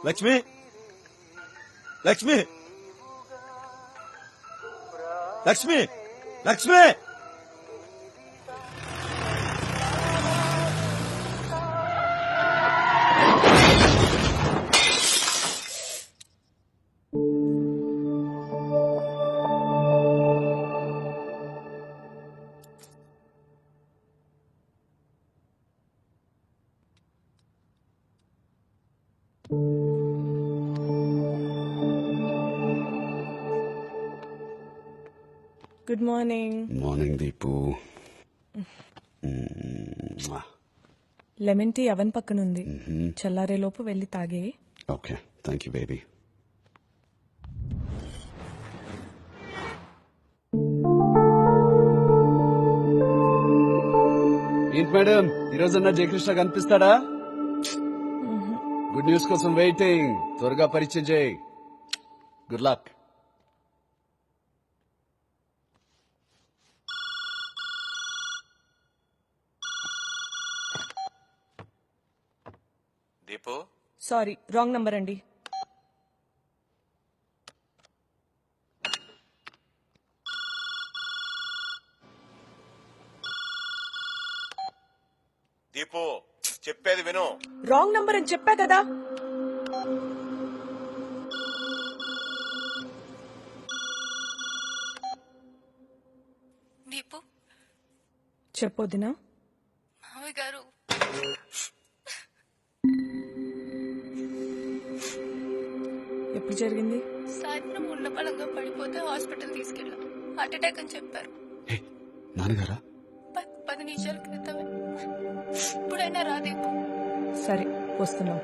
Lakshmi Lakshmi Lakshmi Lakshmi good morning. Morning Deepu. Lemon tea oven పక్కనుంది, చల్లారేలోపు వెళ్ళి తాగే. Okay, thank you baby. ఏంటి మేడం, ఈరోజన్నా జయకృష్ణ కనిపిస్తాడా? గుడ్ న్యూస్ కోసం వెయిటింగ్. త్వరగా పరిచయం చేయి. Good luck. Deepu, sorry, wrong number అండి. దీపు చెప్పేది విను. రాంగ్ నంబర్ అని చెప్పా కదా. దీపు, చెప్పొద్దునా? మామయ్య గారు ఎప్పుడు జరిగింది? సాయంత్రం ఉన్న బలంగా పడిపోతే హాస్పిటల్ తీసుకెళ్ళాం. హార్ట్ అటాక్ అని చెప్పారు. నాన్నగారా? 10 నిమిషాల క్రితమే. ఇప్పుడైనా రా దీపు. సరే, వస్తున్నాం.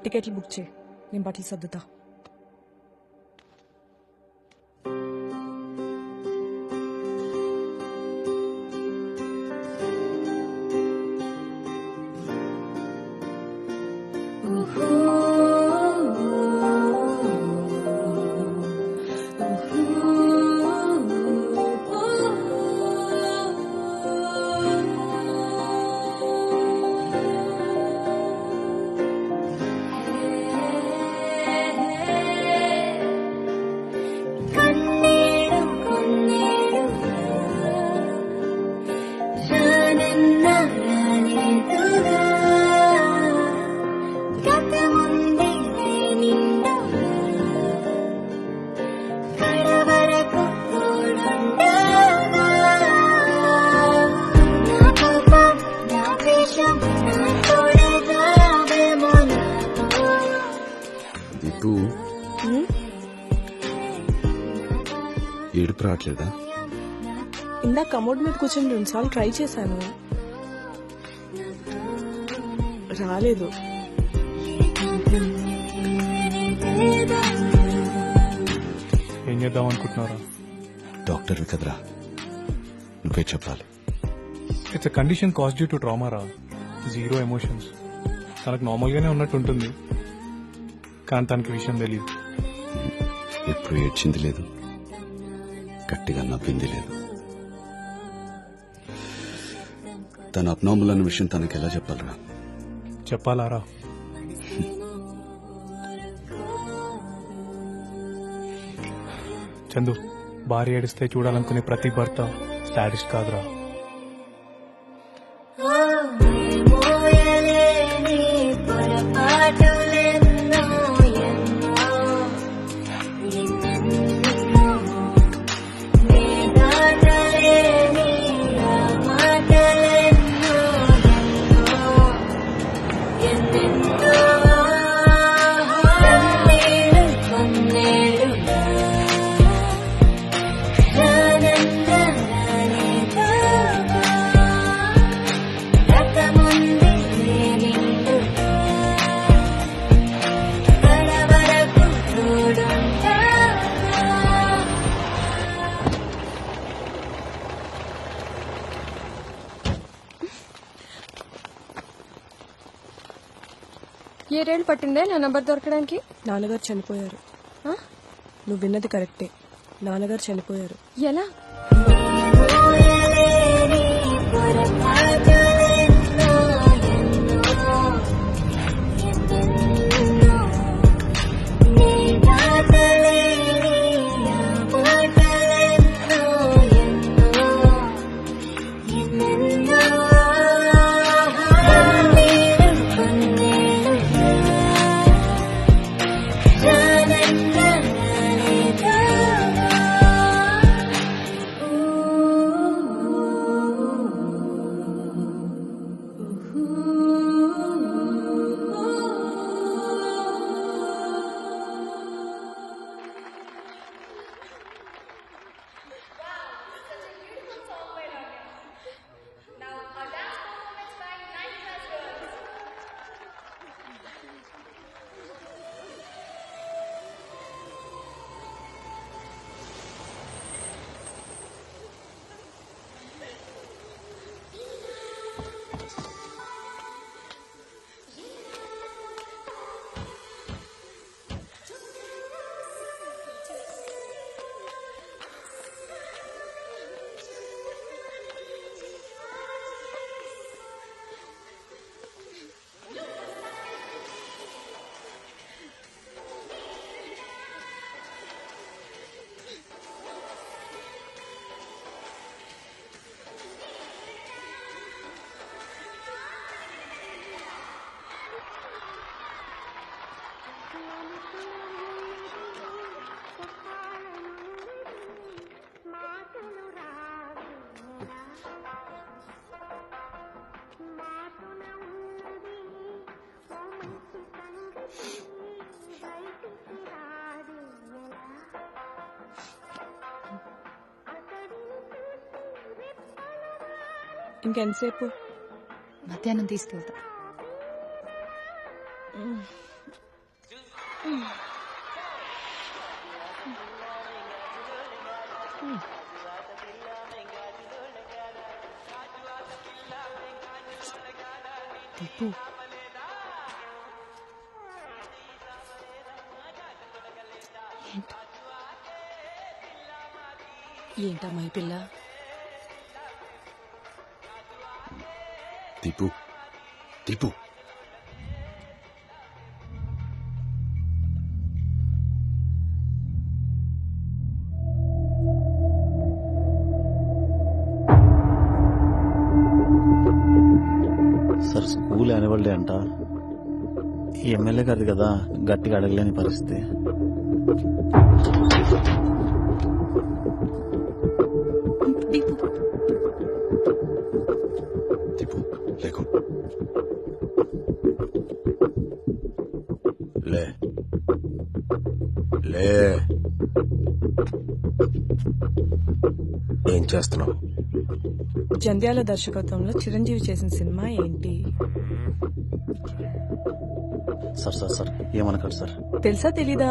టికెట్లు బుక్ చేయి, నేను బట్టలు సర్దుతా. దీపు, ఏడుపు రావట్లేదా? ఇందా కమోడ్ మీద కూర్చొని 2 సార్లు ట్రై చేశాను, రాలేదు. ఏం చేద్దాం అనుకుంటున్నారా? డాక్టర్ కదరా, నువ్వే చెప్పాలి. It's a condition cause due to trauma రా. 0 ఎమోషన్స్. తనకు నార్మల్ గానే ఉన్నట్టు ఉంటుంది, కానీ తనకి విషయం తెలియదు. ఎప్పుడు ఏడ్చింది లేదు, గట్టిగా నవ్వింది లేదు. తన అబ్నార్మల్ అన్న విషయం తనకి ఎలా చెప్పాలరా? చెప్పాలారా? చందు, భార్య ఏడిస్తే చూడాలనుకునే ప్రతి భర్త స్టాటిస్ట్ కాదురా. ఏడేళ్ళు పట్టిందే నా నంబర్ దొరకడానికి? నాన్నగారు చనిపోయారు. నువ్వు విన్నది కరెక్టే, నాన్నగారు చనిపోయారు. ఎలా? ఇంకెంతసేపు? మధ్యాహ్నం తీసుకెళ్తా. దీపు, ఏంటమ్మా ఈ పిల్ల? Deepu Deepu sir school annual day అంట. ఈ ఎమ్మెల్యే గారిది కదా, గట్టిగా అడగలేని పరిస్థితి. దీపు, దీపు లేకు. లే లే. ఏం చేస్తున్నావు? జంధ్యాల దర్శకత్వంలో చిరంజీవి చేసిన సినిమా ఏంటి? సార్ సార్ సార్ ఏమనకండి సార్. తెలుసా తెలీదా?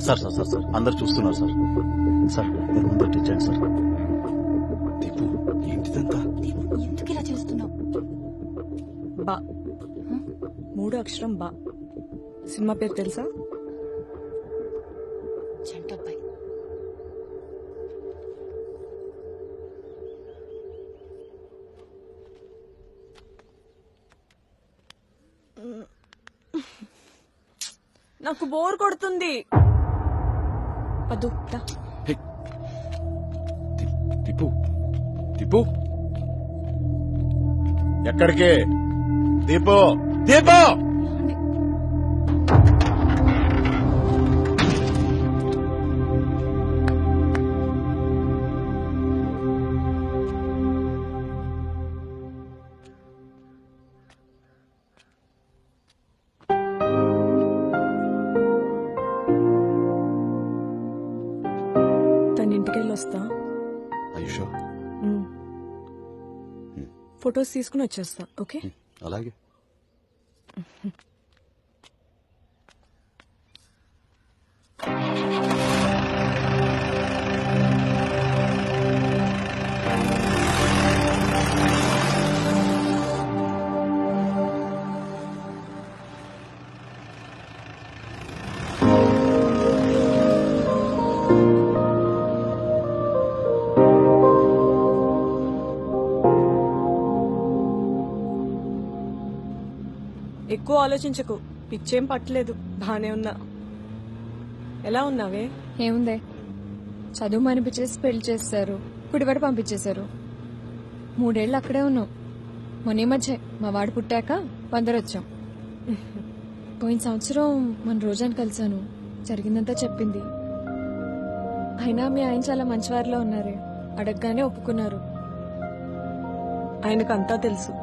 సార్ సార్ సార్ సార్ అందరు చూస్తున్నారు సార్. సార్ మీరు ముందు టీచండి సార్. దీపు ఏంటిదంతా? దీపు ఎందుకు ఇలా చేస్తున్నావు? బా, 3 అక్షరం బా. సినిమా పేరు తెలుసా? చెంటబ్బాయి. నాకు బోర్ కొడుతుంది. పద్దు రా. హే, దీపు దీపు ఎక్కడికి? దీపు దీపు తన ఇంటికెళ్ళి వస్తా. అయ్యో ఫొటోస్ తీసుకుని వచ్చేస్తా. ఓకే? అలాగే. ఎక్కువ ఆలోచించకు, పిచ్చేం పట్టలేదు, బానే ఉన్నా. ఎలా ఉన్నావే? ఏముందే, చదువు అనిపించేసి పెళ్లి చేస్తారు, కుడివాడు పంపించేశారు. 3 ఏళ్ళు అక్కడే ఉన్నాం. మొన్న మధ్య మా వాడు పుట్టాక వచ్చాం. పోయిన సంవత్సరం మన రోజాని కలిసాను, జరిగిందంతా చెప్పింది. అయినా మీ ఆయన చాలా మంచివారిలో ఉన్నారే, అడగగానే ఒప్పుకున్నారు. ఆయనకు అంతా తెలుసు.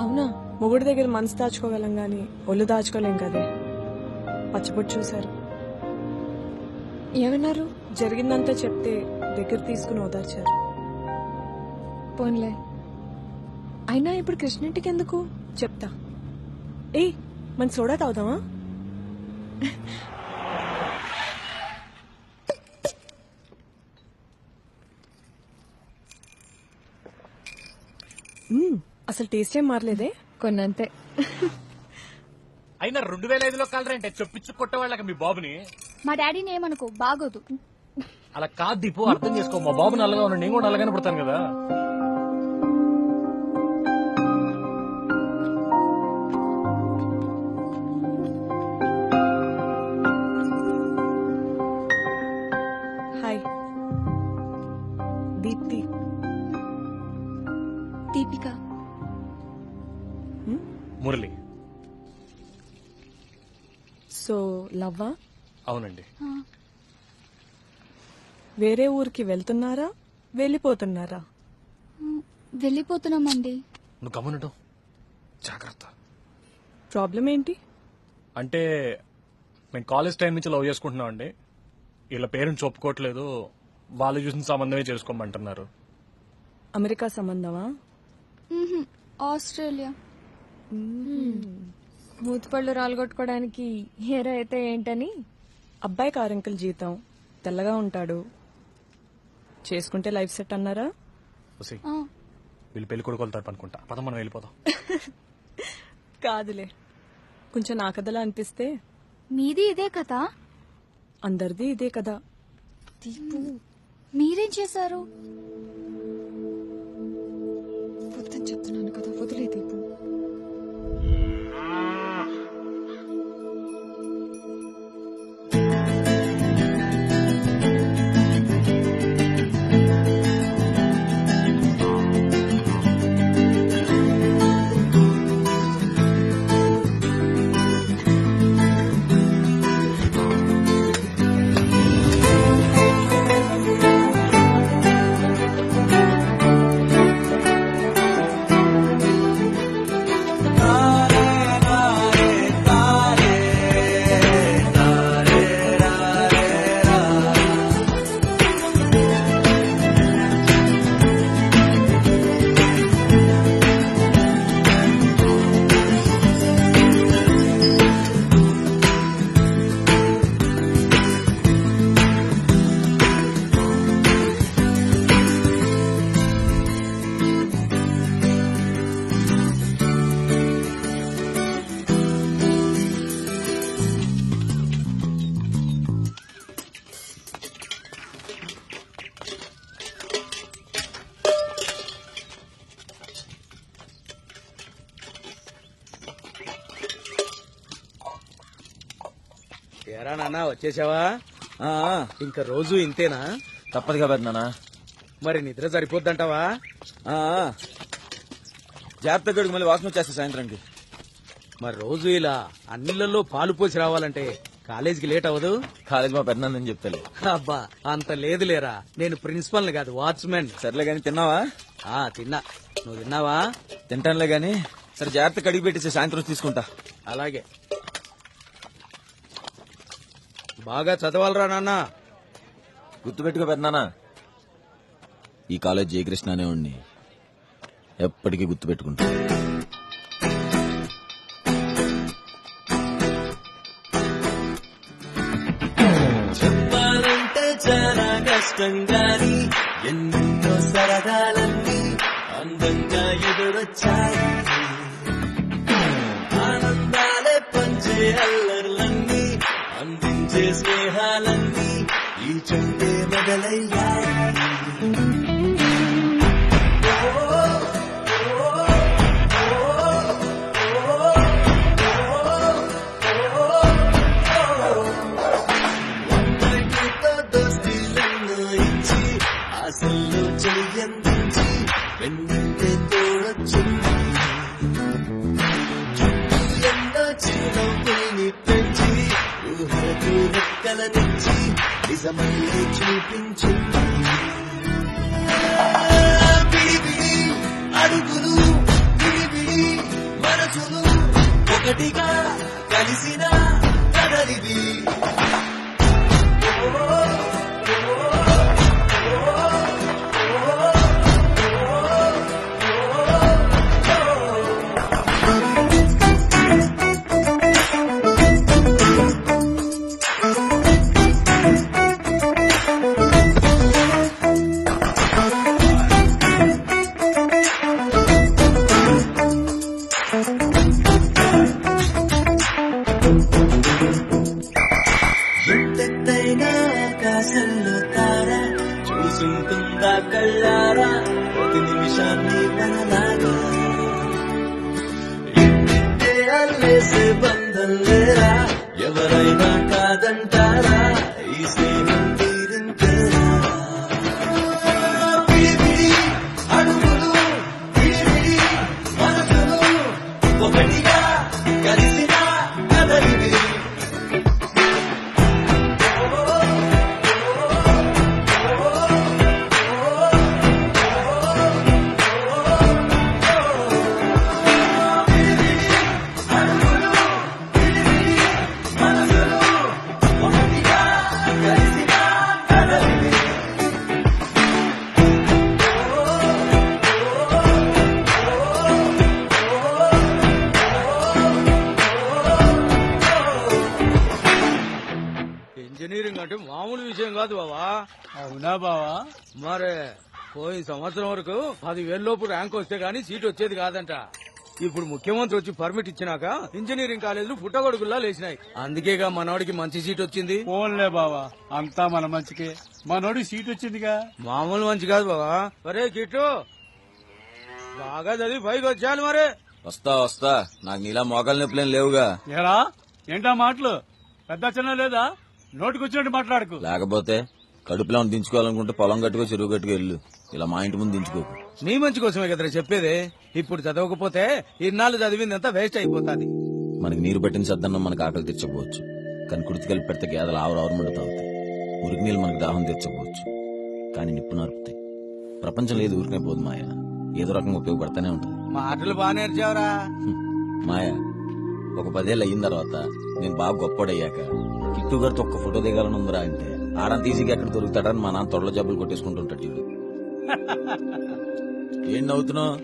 అవునా? మొగుడి దగ్గర మనసు దాచుకోగలం గాని ఒళ్ళు దాచుకోలేం కదే. పచ్చబొట్టు చూశారు. ఏమన్నారు? జరిగిందంతా చెప్తే దగ్గర తీసుకుని ఓదార్చారు. పోన్లే. అయినా ఇప్పుడు కృష్ణింటికి ఎందుకు? చెప్తా. ఏయ్, మన సోడా తాగుదామా? అసలు టేస్ట్ ఏం మారలేదే. కొన్నంతే. అయినా 2005లో కలరంటే చొప్పించు కొట్టేవాళ్ళకి మీ బాబుని. మా డాడీని ఏమనుకో, బాగోదు. అలా కాదు దీపు, అర్థం చేసుకో. మా బాబు నల్లగా ఉన్నాడు, నేను కూడా నల్లగానే పుడతాను కదా. హాయ్, దీప్తి. దీపిక. మురళి. సో లవ్వా? అవునండి. వేరే ఊరికి వెళ్తున్నారా, వెళ్ళిపోతున్నారా? వెళ్ళిపోతున్నామండి. నువ్వు గమనటం జాగ్రత్త. ప్రాబ్లం ఏంటి? అంటే మేము కాలేజ్ టైం నుంచి లవ్ చేసుకుంటున్నాం అండి. వీళ్ళ పేరెంట్స్ ఒప్పుకోవట్లేదు, వాళ్ళు చూసిన సంబంధమే చేసుకోమంటున్నారు. అమెరికా సంబంధమా? ఆస్ట్రేలియా. మూతిపళ్ళు రాలగొట్టుకోవడానికి హెయిర్ అయితే ఏంటని. అబ్బాయి కారింకల్ జీతం, తెల్లగా ఉంటాడు, చేసుకుంటే లైఫ్ సెట్ అన్నారా? ఉసి, వీళ్ళు పెళ్లి కొడుకు వెళ్తారు అనుకుంటా. పదం మనం వెళ్ళిపోదాం. కాదులే, కొంచెం నా కథలా అనిపిస్తే. మీది ఇదే కదా? అందరిది ఇదే కదా. దీపు మీరేం చేశారు? వద్దని చెప్తున్నాను కదా, వదిలే దీపు. ఏరా నాన్న వచ్చేసావా? ఇంకా రోజు ఇంతేనా? తప్పదు కాబట్టి నాన్న. మరి నిద్ర సరిపోద్దంటావా? జాగ్రత్త గడికి మళ్ళీ వాసన వచ్చేస్తా సాయంత్రానికి. మరి రోజు ఇలా అన్నిళ్లలో పాలు పోసి రావాలంటే కాలేజీకి లేట్ అవ్వదు? కాలేజ్ మా పెద్దనాన్నని చెప్తాలే. అబ్బా అంత లేదులేరా, నేను ప్రిన్సిపల్ కాదు వాచ్మెన్. సర్లే గాని తిన్నావా? తిన్నా, నువ్వు తిన్నావా? తింటానులే గాని. సరే జాగ్రత్త కడిగి పెట్టేసి సాయంత్రం తీసుకుంటా. అలాగే, బాగా చదవాలరా నాన్న. గుర్తుపెట్టుకో పెద్దనాన్న, ఈ కాలేజ్ జయకృష్ణ అనేవాడిని ఎప్పటికీ గుర్తుపెట్టుకుంటా. చెప్పాలంటే చాలా కష్టం గాని ఎన్నెన్నో సరదాలన్నీ అందంగా ఎదురొచ్చాయి. ఆనందాలే పంచే అల్లర్లన్నీ అందించే స్నేహాలన్నీ ఈ చోటే మొదలయ్యాయి. దోస్తీలెన్నో ఇచ్చి ఆశల్లో చెయ్యందించి వెన్నంటే తోడొచ్చింది. ఎన్నో చిరునవ్వుల్ని పెంచి ఊహలకు రెక్కలనిచ్చి నిజమల్లే చూపించింది. విడివిడి అడుగులు, విడివిడి మనసులు ఒకటిగా కలిసిన కదలివి. ఎంతైనా ఆకాశంలో తార చూసుంటుందా కళ్ళారా ప్రతి నిమిషాన్ని మనలాగా. ఇంటింటే అల్లేసే బంధం లేరా, ఎవరైనా కాదంటారా ఈ స్నేహం తీరింతేరా. విడివిడి అడుగులు, విడివిడి మనసులు ఒకటిగా కలిసిన కదలివి. ఇంజనీరింగ్ అంటే మామూలు విషయం కాదు బావా. అవునా బావా? మరే పోయిన సంవత్సరం వరకు 10,000 లోపు ర్యాంక్ వస్తే గానీ సీట్ వచ్చేది కాదంట. ఇప్పుడు ముఖ్యమంత్రి వచ్చి పర్మిట్ ఇచ్చినాక ఇంజనీరింగ్ కాలేజీలు పుట్టగొడుగుల్లా లేచినాయి. అందుకేగా మనోడికి మంచి సీట్ వచ్చింది. పోన్లే బావా, అంతా మన మంచికే. మనోడి సీట్ వచ్చిందిగా. మామూలు మంచి కాదు బావా. మరే కిట్టు బాగా చదివి పైకి వచ్చాను. మరే వస్తా నాకు నీలా మోకాలు నొప్పులేం లేవుగా. ఏరా ఏంటా మాటలు? పెద్ద చిన్న లేదా? నోటికొచ్చినట్టు మాట్లాడుకు. లేకపోతే కడుపులో దించుకోవాలనుకుంటే పొలం గట్టుగా చెరువు గట్టుకు వెళ్ళు. ఇలా మా ఇంటి ముందు దించుకోకు. నీ మంచి కోసమే కదరా చెప్పేది. ఇప్పుడు చదవకపోతే ఇన్నాళ్ళు చదివిందంతా వేస్ట్ అయిపోతాది. మనకి నీరు పట్టిన సద్దన్నం మనకు ఆకలి తెచ్చకపోవచ్చు, కానీ కుడితి కలిపి పెడితే గేదలు ఆవురావురు తాగుతాయి. ఉరికి నీళ్ళు మనకు దాహం తెచ్చకపోవచ్చు, కానీ నిప్పు నరుపుతాయి. ప్రపంచం లేదు ఊరికే పోదు మాయా, ఏదో రకంగా ఉపయోగపడతానే ఉంటుంది. మాటలు బాగా నేర్చావురా. మాయా, ఒక 10 ఏళ్ళు అయిన తర్వాత నేను బాగా గొప్పడయ్యాక కిట్టు గారితో ఒక్క ఫోటో దిగాలని ఉందిరా అంటే ఆడని తీసి ఎక్కడ దొరుకుతాడని మా నాన్న తొడల జబ్బులు కొట్టేసుకుంటుంటాడు. చూడు ఏం నవ్వుతున్నావు?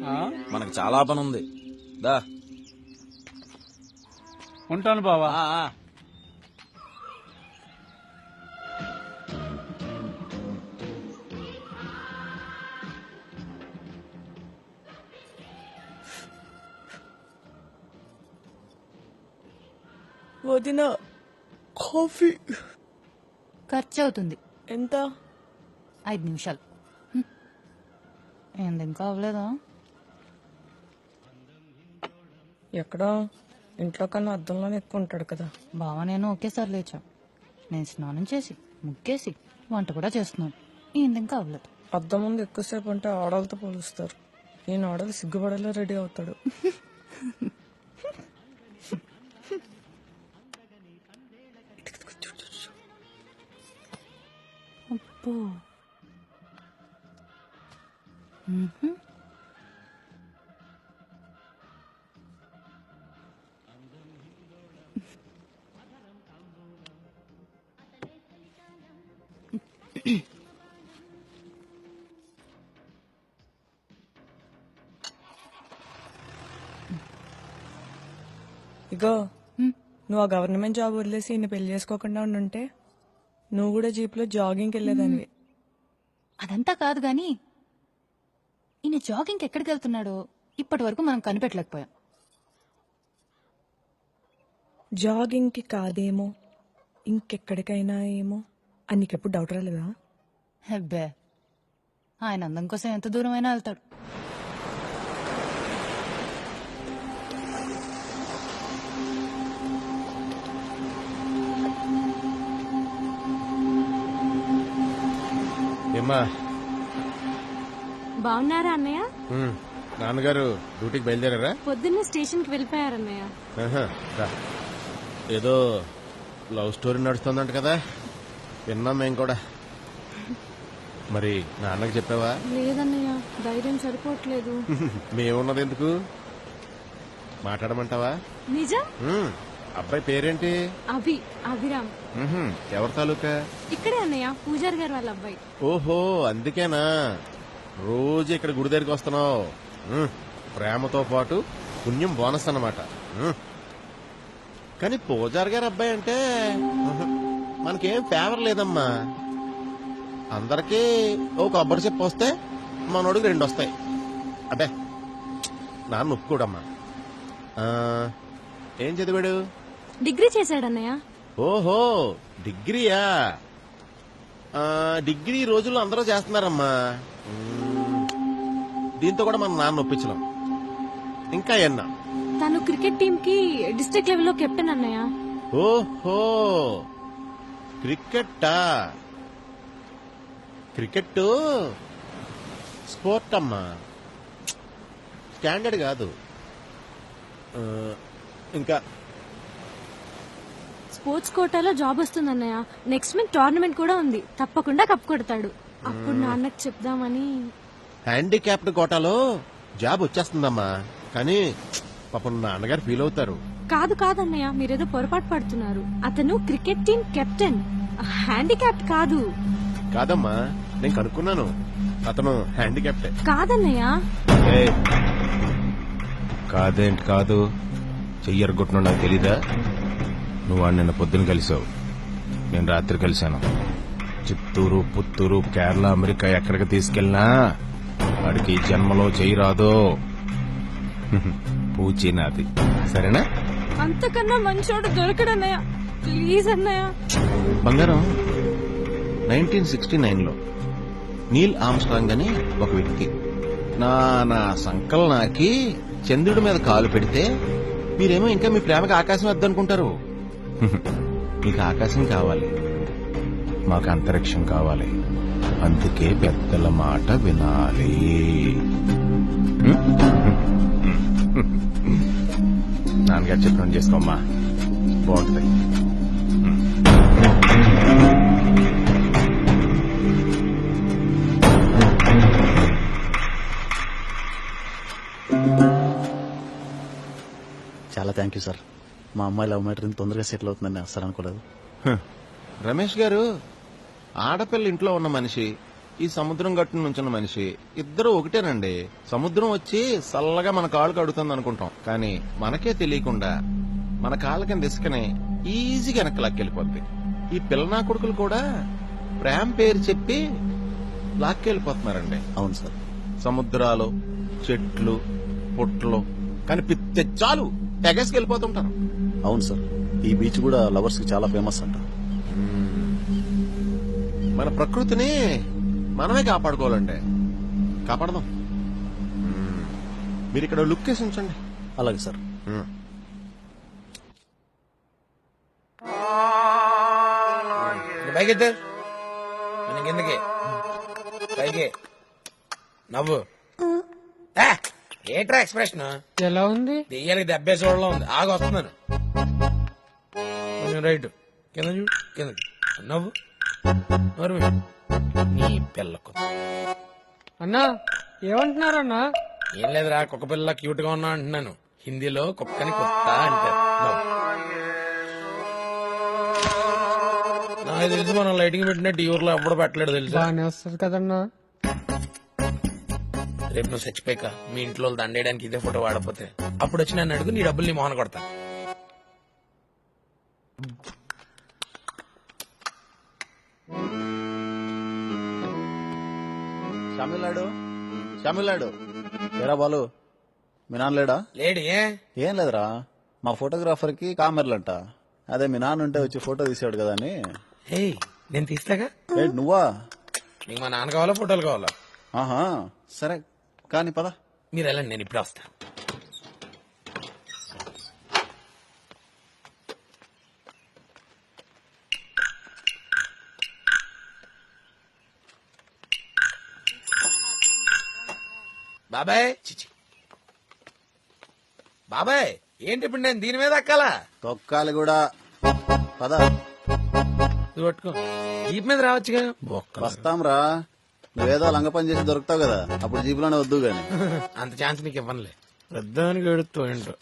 మనకు చాలా పని ఉంది. దా ఉంటాను బావా. వదిన కాఫీ ఖర్చు అవుతుంది. ఎంత? 5 నిమిషాలు. ఏంది ఇంకా అవ్వలేదా? ఎక్కడా ఇంట్లో కన్నా అద్దంలోనే ఎక్కువ ఉంటాడు కదా. బావ నేను ఒకేసారి లేచాం. నేను స్నానం చేసి ముగ్గేసి వంట కూడా చేస్తున్నాను. ఏంది ఇంకా అవ్వలేదు. అద్దం ముందు ఎక్కువసేపు ఉంటే ఆడలతో పోలుస్తారు. నేను ఆడలు సిగ్గుపడేలా రెడీ అవుతాడు. అబ్బో. ఇగో నువ్వు ఆ గవర్నమెంట్ జాబ్ వదిలేసి ఇన్ని పెళ్లి చేసుకోకుండా ఉండుంటే నువ్వు కూడా జీప్ లో జాగింగ్కి వెళ్ళేదానివి. అదంతా కాదు గాని ఈయన జాగింగ్ ఎక్కడికి వెళ్తున్నాడో ఇప్పటి వరకు మనం కనిపెట్టలేకపోయాం. జాగింగ్ కి కాదేమో ఇంకెక్కడికైనా ఏమో అని నీకెప్పుడు డౌట్ రాలేదా? హెబ్బే, ఆయన అందం కోసం ఎంత దూరం అయినా వెళ్తాడు. ఏమ్మా బాగున్నారా అన్నయ్య? నాన్నగారు డ్యూటీకి బయలుదేరారా? పొద్దున్నే స్టేషన్ కి వెళ్ళిపోయారన్నయ్య. ఆహా, రా. ఏదో లవ్ స్టోరీ నడుస్తుందంట కదా, విన్నాం మేము కూడా. మరి నాన్నకి చెప్పావా? లేదన్నయ్య, ధైర్యం సరిపోవట్లేదు. మేమున్నది ఎందుకు, మాట్లాడమంటావా? నిజం? అబ్బాయి పేరేంటి? అభిరామ్. ఎవరి తాలూకా? ఇక్కడే అన్నయ్య, పూజారి గారు వాళ్ళ అబ్బాయి. ఓహో, అందుకేనా రోజు ఇక్కడ గుడి దగ్గరికి వస్తున్నావు. ప్రేమతో పాటు పుణ్యం బోనస్ అన్నమాట. కానీ పూజారి గారి అబ్బాయి అంటే మనకేం ఫేవర్ లేదమ్మా. అందరికీ ఓ కొబ్బరి చెప్పు వస్తే మనోడికి 2 వస్తాయి. అబ్బే నాన్న ఒప్పుకోడమ్మా. ఏం చదివాడు? డిగ్రీ చేశాడన్నయ్య. ఓహో, డిగ్రీయా? డిగ్రీ ఈ రోజుల్లో అందరూ చేస్తున్నారమ్మా. దీంతో కూడా మన నాన్న ఒప్పించలేం. ఇంకా ఎన్నా? తను క్రికెట్ టీం కి డిస్ట్రిక్ట్ లెవెల్లో కెప్టెన్ అన్నయ్య. ఓహో, క్రికెట్టా? క్రికెట్ స్పోర్ట్ అమ్మా, స్టాండర్డ్ కాదు. ఇంకా స్పోర్ట్స్ కోటాలో జాబ్ వస్తుంది అన్నయ్య. నెక్స్ట్ మంత్ టోర్నమెంట్ కూడా ఉంది, తప్పకుండా కప్ కొడతాడు. అప్పుడు నాన్నకు చెప్దామని. హ్యాండిక్యాప్డ్ కోటాలో జాబ్ వచ్చేస్తుందమ్మా, కానీ పాపం నాన్నగారు ఫీల్ అవుతారు. కాదన్నయ్య, మీరేదో పొరపాటు పడుతున్నారు. అతను క్రికెట్ టీం కెప్టెన్, హ్యాండిక్యాప్డ్ కాదు. కాదమ్మా, నేను కనుక్కున్నాను, అతను హ్యాండిక్యాప్టే. కాదన్నయ్య. కాదేంటి కాదు, చెయ్యరగొట్టినా నాకు తెలీదా? నువ్వు వాడు నిన్న పొద్దున కలిసావు. నేను రాత్రి కలిశాను. చిత్తూరు, పుత్తూరు, కేరళ, అమెరికా ఎక్కడికి తీసుకెళ్ళినా వాడికి ఈ జన్మలో చేయరాదు. పూచి నాది, సరేనా? అంతకన్నా మంచోడు దొరకడన్నయ్య, ప్లీజ్ అన్నయ్య. బంగారం, 1969లో నీల్ ఆమ్స్ట్రాంగ్ అని ఒక వ్యక్తి నా సంకలనాకి చంద్రుడి మీద కాలు పెడితే మీరేమో ఇంకా మీ ప్రేమకి ఆకాశం వద్దనుకుంటారు. మీకు ఆకాశం కావాలి, మాకు అంతరిక్షం కావాలి. అందుకే పెద్దల మాట వినాలి. నాన్నగారు చెప్పినట్టు చేసుకోమ్మా, బాగుంటుంది. చాలా థ్యాంక్ యూ సార్. మా అమ్మాయి లవ్ మ్యాటర్ తొందరగా సెటిల్ అవుతుందని అసలు అనుకోలేదు. రమేష్ గారు, ఆడపిల్ల ఇంట్లో ఉన్న మనిషి, ఈ సముద్రం గట్టున నుంచున్న మనిషి, ఇద్దరు ఒకటేనండి. సముద్రం వచ్చి చల్లగా మన కాళ్ళు కడుతుంది అనుకుంటాం, కానీ మనకే తెలియకుండా మన కాళ్ళ కింద ఇసుకనే ఈజీగా వెనక్కి లాక్కెళ్ళిపోద్ది. ఈ పిల్లనా కొడుకులు కూడా ప్రేమ పేరు చెప్పి లాక్కెళ్ళిపోతున్నారండి. అవును సార్. సముద్రాలు, చెట్లు, పుట్లు కనిపిస్తే చాలు తెగేసుకెళ్ళిపోతుంటారు. అవును సార్, ఈ బీచ్ కూడా లవర్స్ కి చాలా ఫేమస్ అంట. మన ప్రకృతిని మనమే కాపాడుకోవాలండి, కాపాడదాం. మీరు ఇక్కడ లుక్ వేసి ఉంచండి. అలాగే సార్. పైకి కిందకి పైకి నవ్వు. ఏట్రా ఎక్స్ప్రెషన్ ఎలా ఉంది? దెయ్యాలకి దెబ్బేసి వాళ్ళ ఉంది. ఆగి వస్తున్నాను. కొంచెం రైట్, కింద చూడు, కిందకి నవ్వు. నీ పిల్లకు అన్నా ఏమంటున్నారన్నా? ఏం లేదురా, కుక్క పిల్ల క్యూట్ గా ఉన్నా అంటున్నాను. హిందీలో కుక్కని కుత్త అంటారు. నాకు తెలుసు, మనం లైటింగ్ పెట్టినట్టు ఈ ఊర్లో ఎప్పుడు పెట్టలేడు తెలుసు. బాగానే వస్తుంది కదన్నా. రేపు నువ్వు చచ్చిపోయాక మీ ఇంట్లో దండేయడానికి ఇదే ఫోటో వాడపోతే అప్పుడు వచ్చి నన్ను అడుగు, నీ డబ్బులు నీ మోహన కొడతా. షమిలాడు ఏరా బాలు, మీ నాన్న లేడా? లేడు. ఏం లేదురా, మా ఫోటోగ్రాఫర్ కి కామెర్లంట. అదే మీ నాన్న ఉంటే వచ్చి ఫోటో తీసాడు కదా అని. హే, నేను తీస్తాగా. ఏంటి నువ్వా? నీకు మా నాన్న కావాలా, ఫోటోలు కావాలా? ఆహా, సరే కానీ పద. మీరు వెళ్ళండి, నేను ఇప్పుడే వస్తా. బాబాయ్, చిచి బాబాయ్, ఏంటి ఇప్పుడు నేను దీని మీద ఎక్కాలా? తొక్కాలి కూడా. పద. ఇది పట్టుకో, జీప్ మీద రావచ్చుగా. వస్తాంరా, నువ్వేదో లంగ పని చేసి దొరుకుతావు కదా, అప్పుడు జీపులోనే వద్దు గాని. అంత ఛాన్స్ నీకు ఇవ్వనులే. పెద్దానికి ఎడుతూ ఏంటో.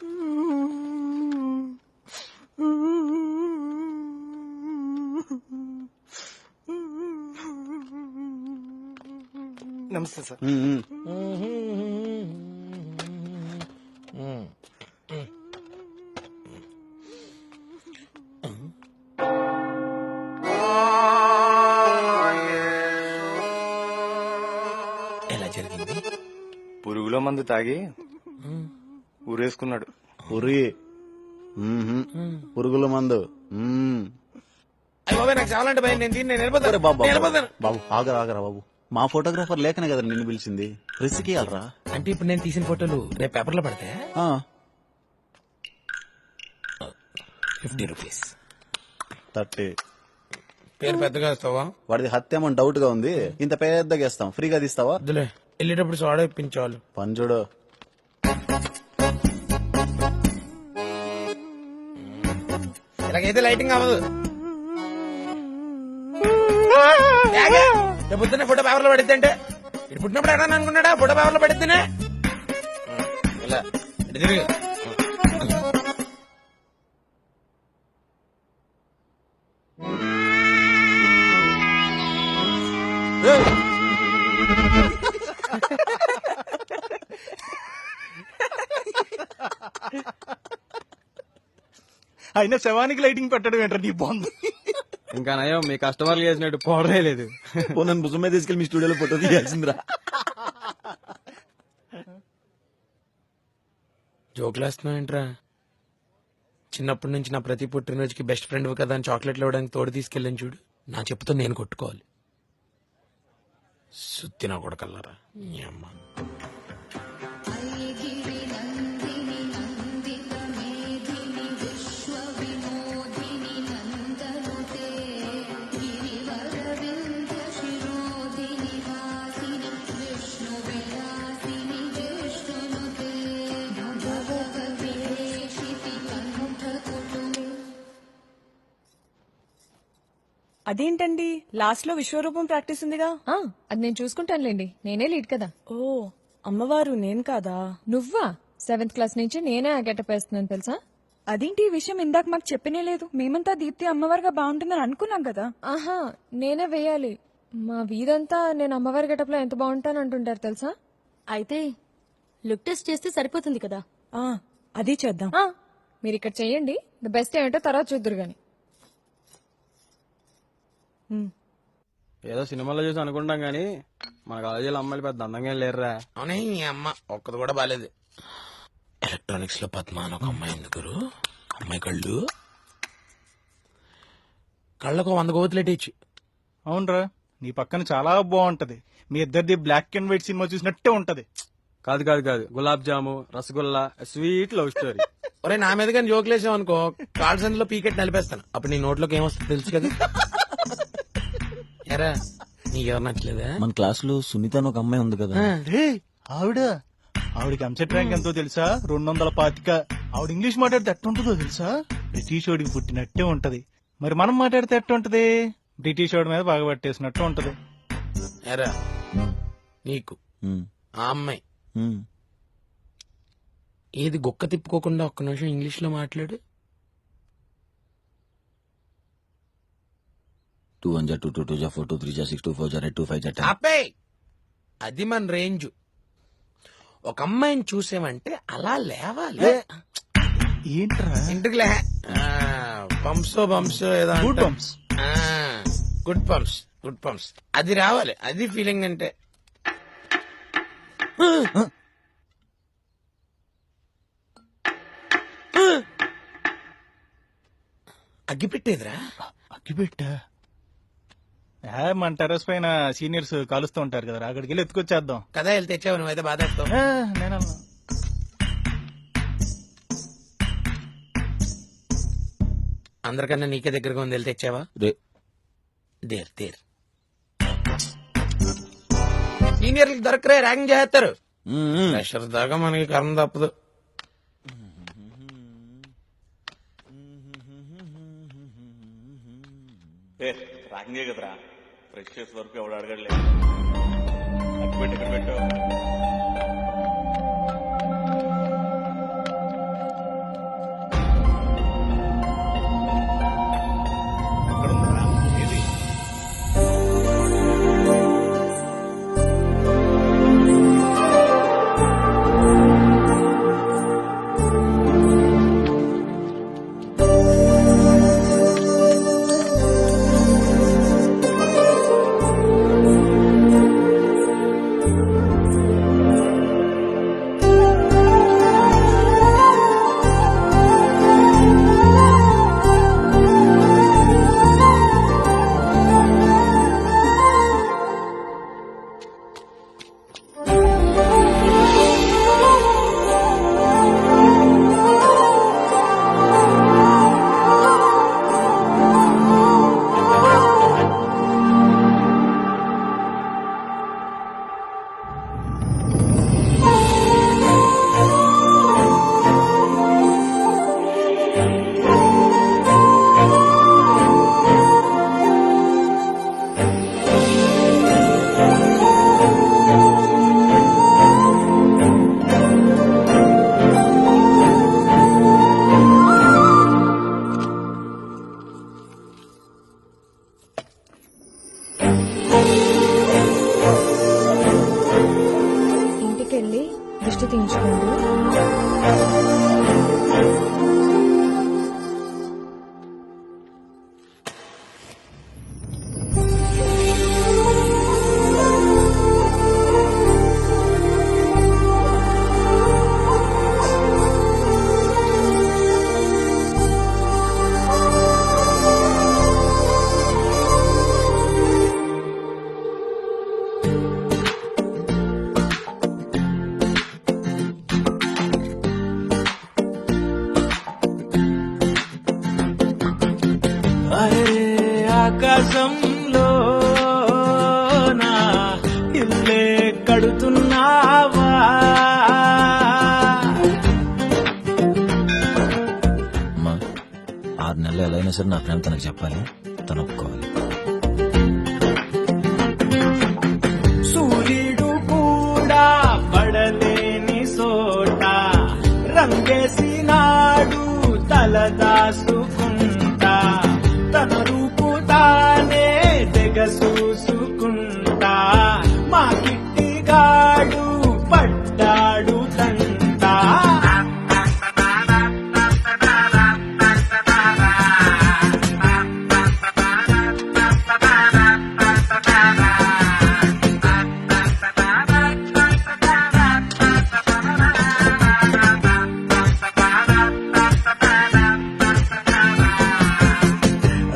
నమస్తే సార్. ఎలా జరిగింది? పురుగులో మందు తాగి ఊరేసుకున్నాడు. పురుగుల మందు. అయ్య బాబాయ్, నాకు చాలంటే భయం. నేను దీన్ని అరే బాబు, వెళ్ళిపోతాను. బాబు ఆగరా బాబు. మా ఫోటోగ్రాఫర్ లేకనే కదా నిన్ను పిలిచింది. రిస్క్ ఇయ్యాలరా. అంటే ఇప్పుడు నేను తీసిన ఫోటోలు రేపు పేపర్లో పడతాయి. 50 రూపీస్. 30. పేరు పెద్దగా ఇస్తావా? వాడిది హత్య ఏమో డౌట్ గా ఉంది. ఇంత పెద్దగా ఇస్తాం, ఫ్రీగా తీస్తావా? వద్దులే, వెళ్ళేటప్పుడు సోడా ఇప్పించాలి. పని చూడు. ఇలాగైతే లైటింగ్ అవ్వదు. పొద్దున్నే ఫోటో పేపర్లో పడిద్ది అంటే ఇటు పుట్టినప్పుడు ఎక్కడ అనుకున్నాడా? ఫోటో పేపర్లో పడిద్దినే. ఇలా ఇటు తిరిగి. అయినా శవానికి లైటింగ్ పెట్టడం ఏంటో నీ బాగుంది. ఇంకా నయం మీ కస్టమర్లు చేసినట్టు పౌడరే లేదు. నన్ను భుజం మీద తీసుకెళ్ళి మీ స్టూడియోలో ఫోటో తీయాల్సిందిరా. జోకులేస్తున్నావేంట్రా? చిన్నప్పటి నుంచి నా ప్రతి పుట్టినరోజుకి బెస్ట్ ఫ్రెండ్ కదా అని చాక్లెట్లు ఇవ్వడానికి తోడు తీసుకెళ్ళాను చూడు. నా చెప్పుతో నేను కొట్టుకోవాలి. సుత్తి నా కొడకల్లారా మీ అమ్మ. అదేంటండి లాస్ట్ లో విశ్వరూపం ప్రాక్టీస్ ఉందిగా? అది నేను చూసుకుంటానులేండి, నేనే లీడ్ కదా. ఓ అమ్మవారు నేను కాదా? నువ్వా? 7th క్లాస్ నుంచి నేనే ఆ గెటప్ వేస్తున్నాను తెలుసా. అదేంటి ఈ విషయం ఇందాక మాకు చెప్పనే లేదు. మేమంతా దీప్తి అమ్మవారిగా బాగుంటుందని అనుకున్నాం కదా. ఆహా, నేనే వేయాలి. మా వీధంతా నేను అమ్మవారి గెటప్ లో ఎంత బాగుంటాను అంటుంటారు తెలుసా. అయితే లుక్ టెస్ట్ చేస్తే సరిపోతుంది కదా. అది చేద్దాం. మీరు ఇక్కడ చెయ్యండి, ద బెస్ట్ ఏంటో తర్వాత చూద్దరు గాని. ఏదో సినిమాలో చూసి అనుకుంటాం గానీ మన కాలేజీలో అమ్మాయిలు పెద్ద అందంగా లేరురా. అవునే ఈ అమ్మ ఒక్కది కూడా బాలేదు. ఎలక్ట్రానిక్స్ లో పద్మ అని ఒక అమ్మాయి ఎందుకు? అమ్మాయి కళ్ళకు 100 గోతులెట్టచ్చు. అవునరా, నీ పక్కన చాలా బాగుంటది. మీ ఇద్దరిది బ్లాక్ అండ్ వైట్ సినిమా చూసినట్టే ఉంటది. కాదు కాదు కాదు, గులాబ్ జాము, రసగుల్లా, స్వీట్ లవ్ స్టోరీ. ఒరే నా మీద కానీ జోకులేసావు అనుకో, కాల్ సెంటర్ లో పీకెట్ నలిపేస్తాను. అప్పుడు నీ నోట్లోకి ఏమొస్తుంది తెలుసు కదా. ఎరా నీకెవరు నచ్చలేదా? మన క్లాస్ లో సునీత అని ఒక అమ్మాయి ఉంది కదా. ఆవిడకి ఎంసెట్ ర్యాంక్ ఎంతో తెలుసా? 225. ఆవిడ ఇంగ్లీష్ మాట్లాడితే ఎట్టుంటుందో తెలుసా? బ్రిటిష్ వాడికి పుట్టినట్టే ఉంటది. మరి మనం మాట్లాడితే ఎట్టుంటది? బ్రిటిష్ వాడి మీద బాగా పట్టేసినట్టు ఉంటది. ఎరా నీకు ఆ అమ్మాయి ఏది గొక్క తిప్పుకోకుండా ఒక్క నిమిషం ఇంగ్లీష్ లో మాట్లాడు. 2 1 2 2 2 4 2 3 6 2 4 8 2 5 10. ఆపే, అది మన రేంజ్. ఒక అమ్మాయిని చూసామంటే అలా లేవాలి. ఏంట్రా ఇంటికి లే పంప్స్ ఏదో గుడ్ బంప్స్. గుడ్ పంప్స్ అది రావాలి. అది ఫీలింగ్ అంటే. అగ్గిపెట్టేదిరా. అగ్గిపెట్టా? మన టెర్రస్ పైన సీనియర్స్ కాలుస్తూ ఉంటారు కదా, అక్కడికి వెళ్ళి ఎత్తుకొచ్చేద్దాం కదా. వెళ్తే తెచ్చావు నువ్వైతే బాధేస్తావు. నేను అందరికన్నా నీకే దగ్గరగా ఉంది. వెళ్తే తెచ్చావా? దేర్ సీనియర్లకు దొరకరే, ర్యాంక్ చేస్తారు. ప్రెషర్ దాకా మనకి కర్మ తప్పదు. రాంగే కదరా, ఫ్రెషర్స్ వరకు ఎవడు అడగడలేదు. అగ్గిపెట్టి ఎక్కడ పెట్టావు? ఇంటికెళ్ళి దిష్టి తీయించుకోండి. ఆకాశంలో నా ఇల్లే కడుతున్నావా? అమ్మా 6 నెలలు ఎలా అయినా సరే నా ప్రేమ తనకు చెప్పాలి, తను ఒప్పుకోవాలి. సూర్యుడు కూడా పడలేని సోట రంగేసినాడు తలదాసుకుంటా, తన రూపు తానే దిగసూసుకుంటా, మా కిట్టిగాడు పడ్డాడు తంటా.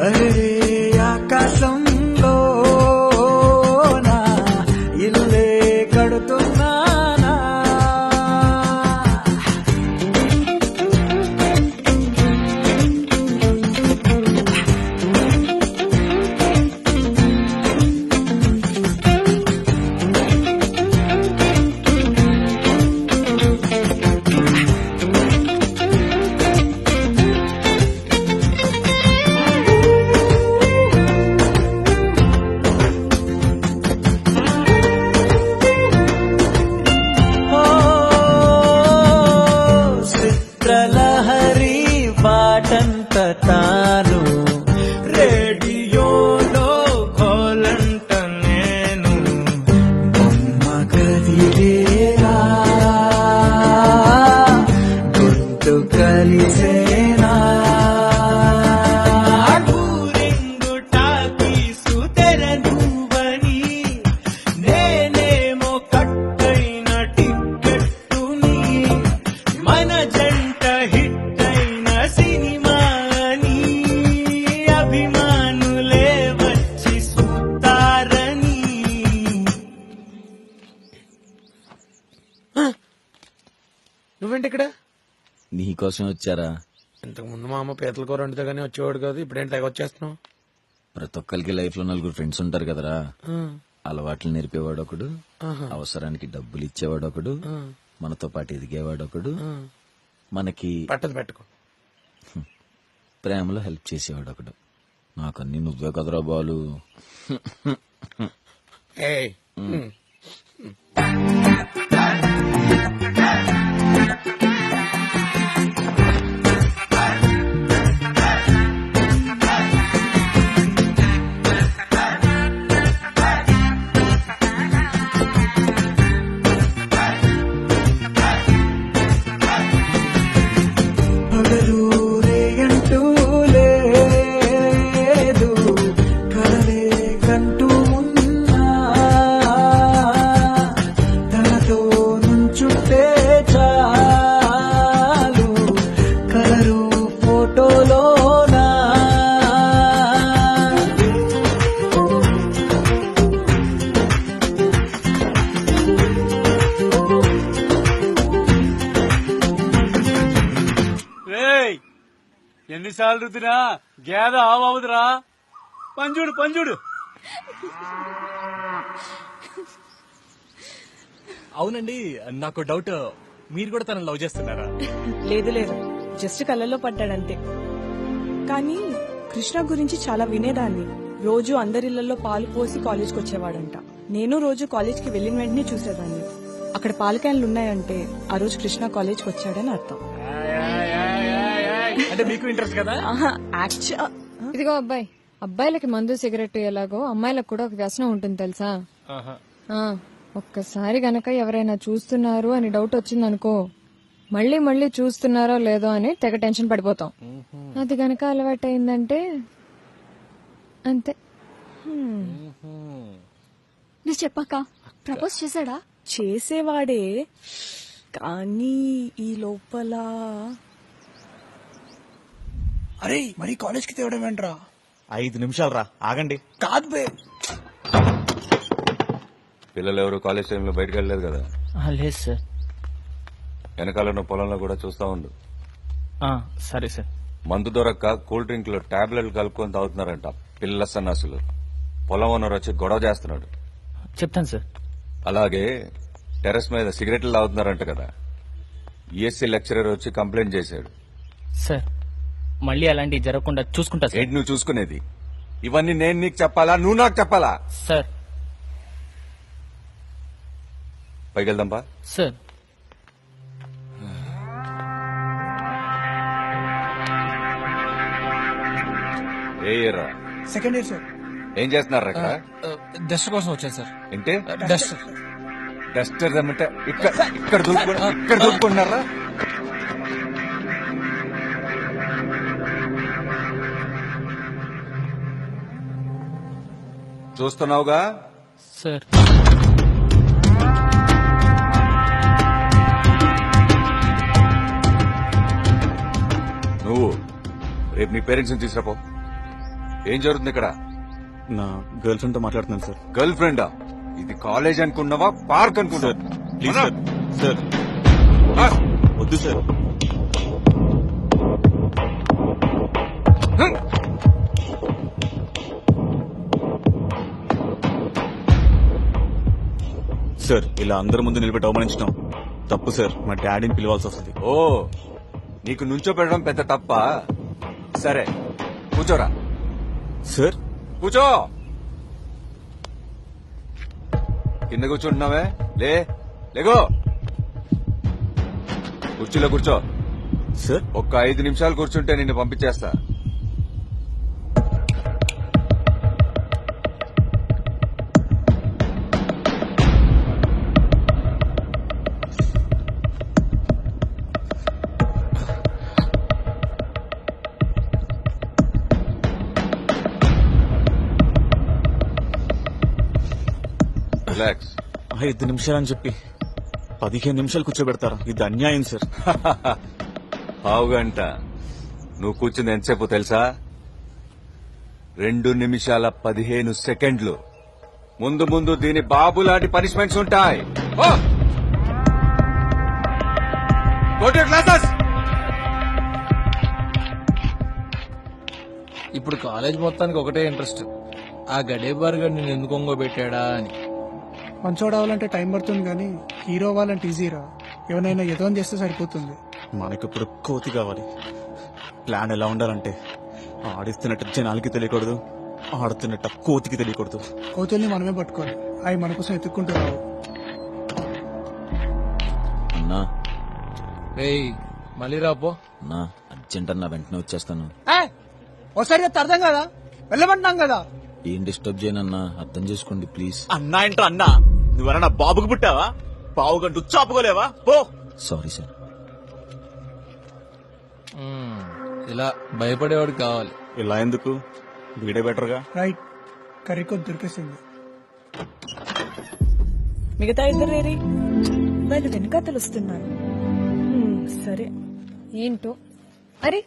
అరే ఆకాశంలో నా ఇల్లే కడుతున్నానా? చిత్రలహరి బాటంత తాను రేడియోలో కోలంట నేను బొమ్మ కదిలేరా గుర్తు కలిసేనా? ఊరింగు టాకీసు తెరనువని నేనేమో కట్టైన టిక్కెట్టుని, మన జంట హిట్ అయిన సినిమా అని అభిమానులే వచ్చి చూస్తారని. నువ్వేంటి ఇక్కడ? నీకోసం వచ్చారా? ఇంతకు ముందు మా అమ్మ పీతల కూర వండితే గానీ వచ్చేవాడు కాదు, ఇప్పుడేంటి తెగ వచ్చేస్తున్నావు? ప్రతి ఒక్కరికి లైఫ్ లో 4 ఫ్రెండ్స్ ఉంటారు కదరా. అలవాట్లు నేర్పేవాడు ఒకడు, అవసరానికి డబ్బులు ఇచ్చేవాడు ఒకడు, మనతో పాటు ఎదిగేవాడు ఒకడు, మనకి పట్టదు పెట్టుకో. ప్రేమలో హెల్ప్ చేసేవాడు ఒకడు. నాకన్నీ నువ్వే కదరా బాలు. ఏయ్ పగలూరే అంటూ లేదు, కలలే కంటూ ఉన్నా, తనతో నుంచుంటే చాలు కలరు ఫోటోలోనా. ఎన్నిసార్లు రుద్దినా గేద ఆవుదురా. పంజుడు పంజుడు. అవునండి, నాకు డౌట్, మీరు కూడా తనని లవ్ చేస్తున్నారా? లేదు లేదు, జస్ట్ కళ్ళలో పడ్డాడంతే. కానీ కృష్ణ గురించి చాలా వినేదాన్ని. రోజు అందరిళ్లలో పాలు పోసి కాలేజ్కి వచ్చేవాడంట. నేను రోజు కాలేజ్కి వెళ్ళిన వెంటనే చూసేదాన్ని. అక్కడ పాల క్యాన్లు ఉన్నాయంటే ఆ రోజు కృష్ణ కాలేజ్కి వచ్చాడని అర్థం. అంటే మీకు ఇంట్రెస్ట్ కదా? ఇదిగో అబ్బాయి, అబ్బాయిలకి మందు సిగరెట్ ఎలాగో అమ్మాయిలకు కూడా ఒక వ్యసనం ఉంటుంది తెలుసా? ఒక్కసారి గనక ఎవరైనా చూస్తున్నారు అని డౌట్ వచ్చిందనుకో, మళ్ళీ మళ్ళీ చూస్తున్నారో లేదో అని తెగ టెన్షన్ పడిపోతాం. అది గనక అలవాటైందంటే అంతే. నువ్వు చెప్పాక ప్రపోజ్ చేశాడా? చేసేవాడే, కానీ ఈ లోపల అరే మరి కాలేజ్కి తేవడం ఏంట్రా? 5 నిమిషాలు రా, ఆగండి. కాదు బే. పిల్లలు ఎవరు కాలేజ్ టైంలో బయటకు వెళ్ళలేదు కదా? లేదు సార్. వెనకాల పొలంలో కూడా చూస్తా ఉండు. సరే సార్. మందు దొరక్క కూల్ డ్రింక్ లో టాబ్లెట్లు కలుపుకొని తాగుతున్నారంట పిల్ల సన్నాసులు. పొలం ఓనర్ వచ్చి గొడవ చేస్తున్నాడు. చెప్తాను సార్. అలాగే టెర్రస్ మీద సిగరెట్లు తాగుతున్నారంట కదా. ఈఎస్సీ లెక్చరర్ వచ్చి కంప్లైంట్ చేశాడు. సార్ మళ్ళీ అలాంటివి జరగకుండా చూసుకుంటా సార్. ఏంటి నువ్వు చూసుకునేది? ఇవన్నీ నేను నీకు చెప్పాలా, నువ్వు నాకు చెప్పాలా? సార్ పైకి వెళ్దాంపా. సార్ ఏ ఇయర్ రా? Second year sir. ఏం చేస్తున్నారు ఇక్కడ? డస్టర్ కోసం వచ్చాను సార్. ఏంటి డస్టర్? డస్టర్ అంటే ఇక్కడ దూరుకుంటున్నారా? చూస్తున్నావుగా సార్. నువ్వు రేపు నీ పేరెంట్స్ ని తీసుకురాపో. ఏం జరుగుతుంది ఇక్కడ? నా గర్ల్ ఫ్రెండ్ తో మాట్లాడుతున్నాను సార్. గర్ల్ ఫ్రెండా? ఇది కాలేజ్ అనుకున్నావా, పార్క్ అనుకున్నావా? Please sir. సార్ వద్దు సార్. సార్ ఇలా అందరి ముందు నిలబెట్టి అవమానించడం తప్పు సార్. మా డాడీని పిలవాల్సి వస్తుంది. ఓ, నీకు నుంచో పెట్టడం పెద్ద తప్ప. సరే కూర్చోరా. సార్ కూర్చో. కింద కూర్చుంటున్నావే, లేగో. కుర్చీలో కూర్చో. సార్ ఒక్క 5 నిమిషాలు కూర్చుంటే నిన్ను పంపించేస్తా. రిలాక్స్. 5 నిమిషాలని చెప్పి 15 నిమిషాలు కూర్చోబెడతారా? ఇది అన్యాయం సార్. పావుగంట. నువ్వు కూర్చుంది ఎంతసేపు తెలుసా? 2 నిమిషాల 15 సెకండ్లు. ముందు ముందు దీని బాబు లాంటి పనిష్మెంట్స్ ఉంటాయి. ఇప్పుడు కాలేజ్ మొత్తానికి ఒకటే ఇంట్రెస్ట్, ఆ గడేబార్ గారు నేను ఎందుకు ఒంగోబెట్టాడా అని. మంచోడు అవ్వాలంటే టైం పడుతుంది కానీ హీరో అవ్వాలంటే ఈజీరా. ఎవరైనా ఎదవం చేస్తే సరిపోతుంది. మనకిప్పుడు కోతి కావాలి. ప్లాన్ ఎలా ఉండాలంటే ఆడిస్తున్నట్టు జనాలకి తెలియకూడదు, ఆడుతున్నట్టు కోతికి తెలియకూడదు. కోతుల్ని మనమే పట్టుకోవాలి, అవి మన కోసం ఎత్తుక్కుంటూ రావు. అన్నా రేయ్ మళ్ళీ రాపో. అన్నా అర్జెంట్ అన్నా, వెంటనే వచ్చేస్తాను. ఒకసారి అర్థం కదా, వెళ్ళమంటున్నాం కదా. ఏం డిస్టర్బ్ చేయనన్నా, అర్థం చేసుకోండి ప్లీజ్. అన్నా ఏంట్రా అన్నా? నువ్వన్నా బాబుకు పుట్టావా? పావుగంట చాపుకోలేవా? పో. Sorry sir. ఇలా భయపడేవాడు కావాలి. ఇలా ఎందుకు? వీడే బెటర్గా. రైట్, కర్రీ కొద్ది దొరికేసింది. మిగతా ఇద్దరు ఏరి? వాళ్ళు వెనుక తెలుస్తున్నారు. సరే ఏంటో. అరే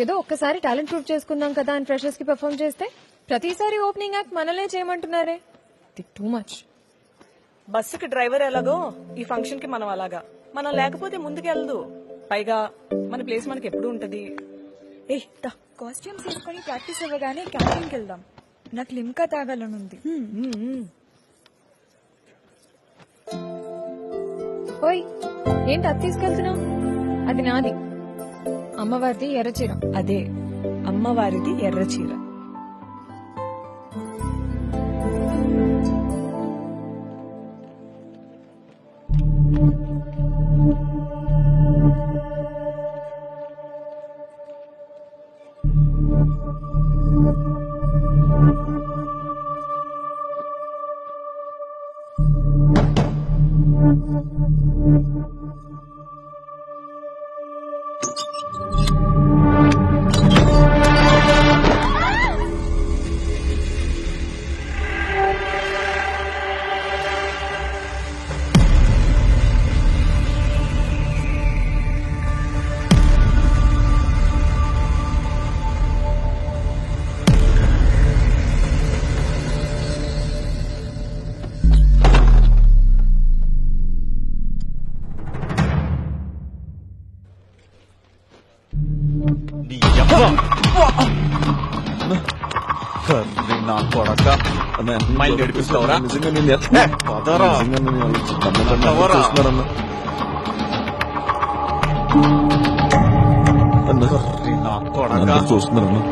ఏదో ఒక్కసారి టాలెంట్ ప్రూవ్ చేసుకుందాం కదా అని ఫ్రెషర్స్ కి పెర్ఫార్మ్ చేస్తే ప్రతిసారి ఓపెనింగ్ యాక్ట్ మనలే చేయమంటున్నారే. Too much. బస్సుకి డ్రైవర్ ఎలాగో ఈ ఫంక్షన్ కి మనం అలాగా. మనం లేకపోతే ముందుకెళ్ళదు. పైగా మన ప్లేస్ మనకి ఎప్పుడు ఉంటది. కాస్ట్యూమ్స్ వేసుకొని ప్రాక్టీస్ అవ్వగానే క్యాంటీన్కి వెళ్దాం. నాకు లిమ్కా తాగాలనుంది. ఓయ్ ఏంటి అది తీసుకెళ్తున్నావు? అది నాది, అమ్మవారిది ఎర్ర చీర. అదే అమ్మవారిది ఎర్ర చీర. కర్రీ నా కొడక అమ్మాయిలు నడిపిస్తావరా పదరా కర్రీ నా కొడక చూస్తున్నారన్నా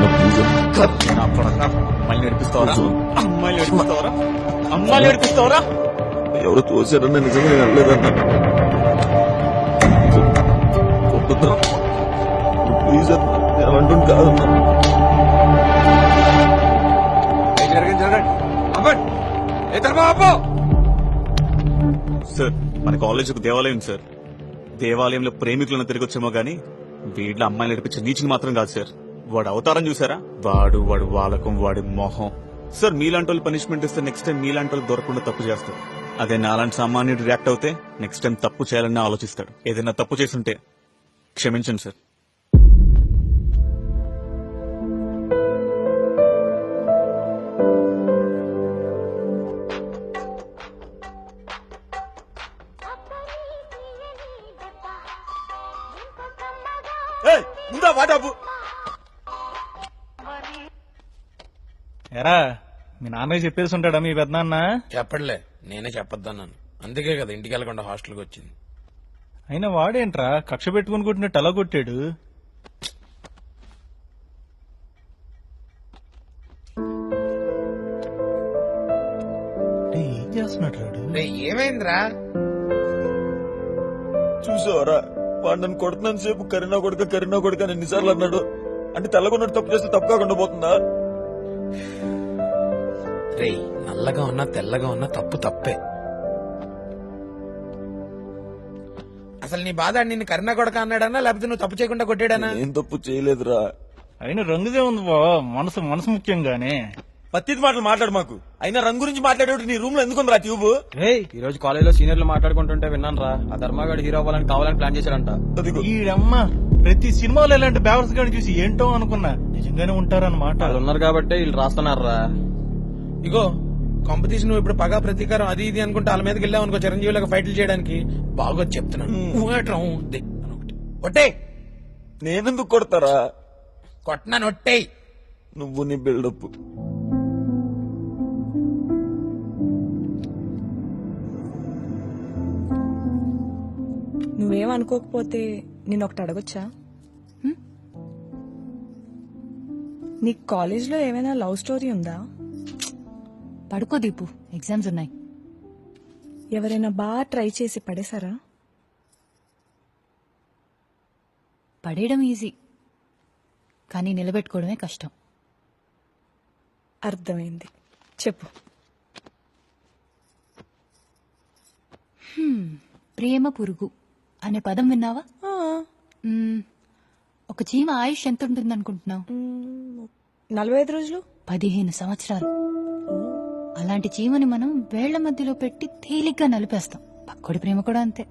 కర్రీ నా కొడక అమ్మాయిలు నడిపిస్తావరా అమ్మాయిలు నడిపిస్తావరా అమ్మాయిలు నడిపిస్తావరా ఎవరు చూసారన్నా నిజంగా నేను అనలేదన్నా ప్లీజ్ అన్నా నేను అంటుంది కాదన్నా సార్ మన కాలేజ్ ఒక దేవాలయం సార్. దేవాలయంలో ప్రేమికులను తిరిగి వచ్చేమో గానీ వీడిలో అమ్మాయిలు నడిపించే నీచుని మాత్రం కాదు సార్. వాడు అవతారం చూసారా? వాడు వాలకం, వాడి మొహం. సార్ మీలాంటి వాళ్ళు పనిష్మెంట్ ఇస్తే నెక్స్ట్ టైం మీలాంటి వాళ్ళు దొరకకుండా తప్పు చేస్తారు. అదే నాలాంటి సామాన్యుడు రియాక్ట్ అవుతే నెక్స్ట్ టైం తప్పు చేయాలని ఆలోచిస్తాడు. ఏదైనా తప్పు చేసుంటే క్షమించండి సార్. ముందా వాటాపు ఎరా మీ నాన్న చెప్పేసి ఉంటాడా మీ పెద్దనాన్న? చెప్పట్లే, నేనే చెప్పొద్దన్నాను. అందుకే కదా ఇంటికి వెళ్ళకుండా హాస్టల్కి వచ్చింది. అయినా వాడేంట్రా కక్ష పెట్టుకుని కొట్టినట్టు అలా కొట్టాడు? ఏం చేస్తున్నాడు రాడు? ఏమైందిరా? చూసావరా వాడు నన్ను కొడుతున్నాను సేపు కరీనా కొడుక అని ఎన్నిసార్లు అన్నాడు. అంటే తెల్లగొన్నట్టు తప్పు చేస్తే తప్పు కాకుండా పోతుందా? రే నల్లగా ఉన్నా తెల్లగా ఉన్నా తప్పు తప్పే. అసలు నీ బాధ నిన్ను కరీనా కొడక అన్నాడన్నా లేకపోతే నువ్వు తప్పు చేయకుండా కొట్టాడనా? ఏం తప్పు చేయలేదురా. అయినా రంగుదే ఉంది బా, మనసు ముఖ్యంగానే. పత్తి మాటలు మాట్లాడు మాకు. అయినా రంగు గురించి మాట్లాడేటప్పుడు నీ రూమ్ లో ఎందుకుందిరా ట్యూబ్? ఈ రోజు కాలేజ్ లో సీనియర్లు మాట్లాడుకుంటుంటే విన్నాను రా, ఆ ధర్మగాడు హీరో అవ్వాలని కావాలని ప్లాన్ చేశాడంట. ఈడమ్మ ప్రతి సినిమాలో ఇలాంటి బ్యావర్స్ గాని చూసి ఏంటో అనుకున్నా, నిజంగానే ఉంటారన్నమాట. వాళ్ళు ఉన్నారు కాబట్టి వీళ్ళు రాస్తున్నారా. ఇగో కాంపిటీషన్ నువ్వు ఇప్పుడు పగా ప్రతీకారం అది ఇది అనుకుంటే వాళ్ళ మీదకి వెళ్ళావు అనుకో, చిరంజీవులకు ఫైట్లు చేయడానికి బాగా చెప్తున్నాను. ఒట్టే నేనెందుకు కొడతారా? కొట్టినాను ఒట్టే. నువ్వు నీ బిల్డప్. నువ్వేమనుకోకపోతే నేను ఒకటి అడగొచ్చా? నీ కాలేజ్లో ఏమైనా లవ్ స్టోరీ ఉందా? పడుకో దీపు, ఎగ్జామ్స్ ఉన్నాయి. ఎవరైనా బాగా ట్రై చేసి పడేశారా? పడేయడం ఈజీ, కానీ నిలబెట్టుకోవడమే కష్టం. అర్థమైంది, చెప్పు. ప్రేమ పురుగు అనే పదం విన్నావా? ఒక చీమ ఆయుష్ ఎంత ఉంటుంది అనుకుంటున్నావు? 45 రోజులు, 15 సంవత్సరాలు. అలాంటి చీమని మనం వేళ్ల మధ్యలో పెట్టి తేలిగ్గా నలిపేస్తాం. పక్కోడి ప్రేమ కూడా అంతే.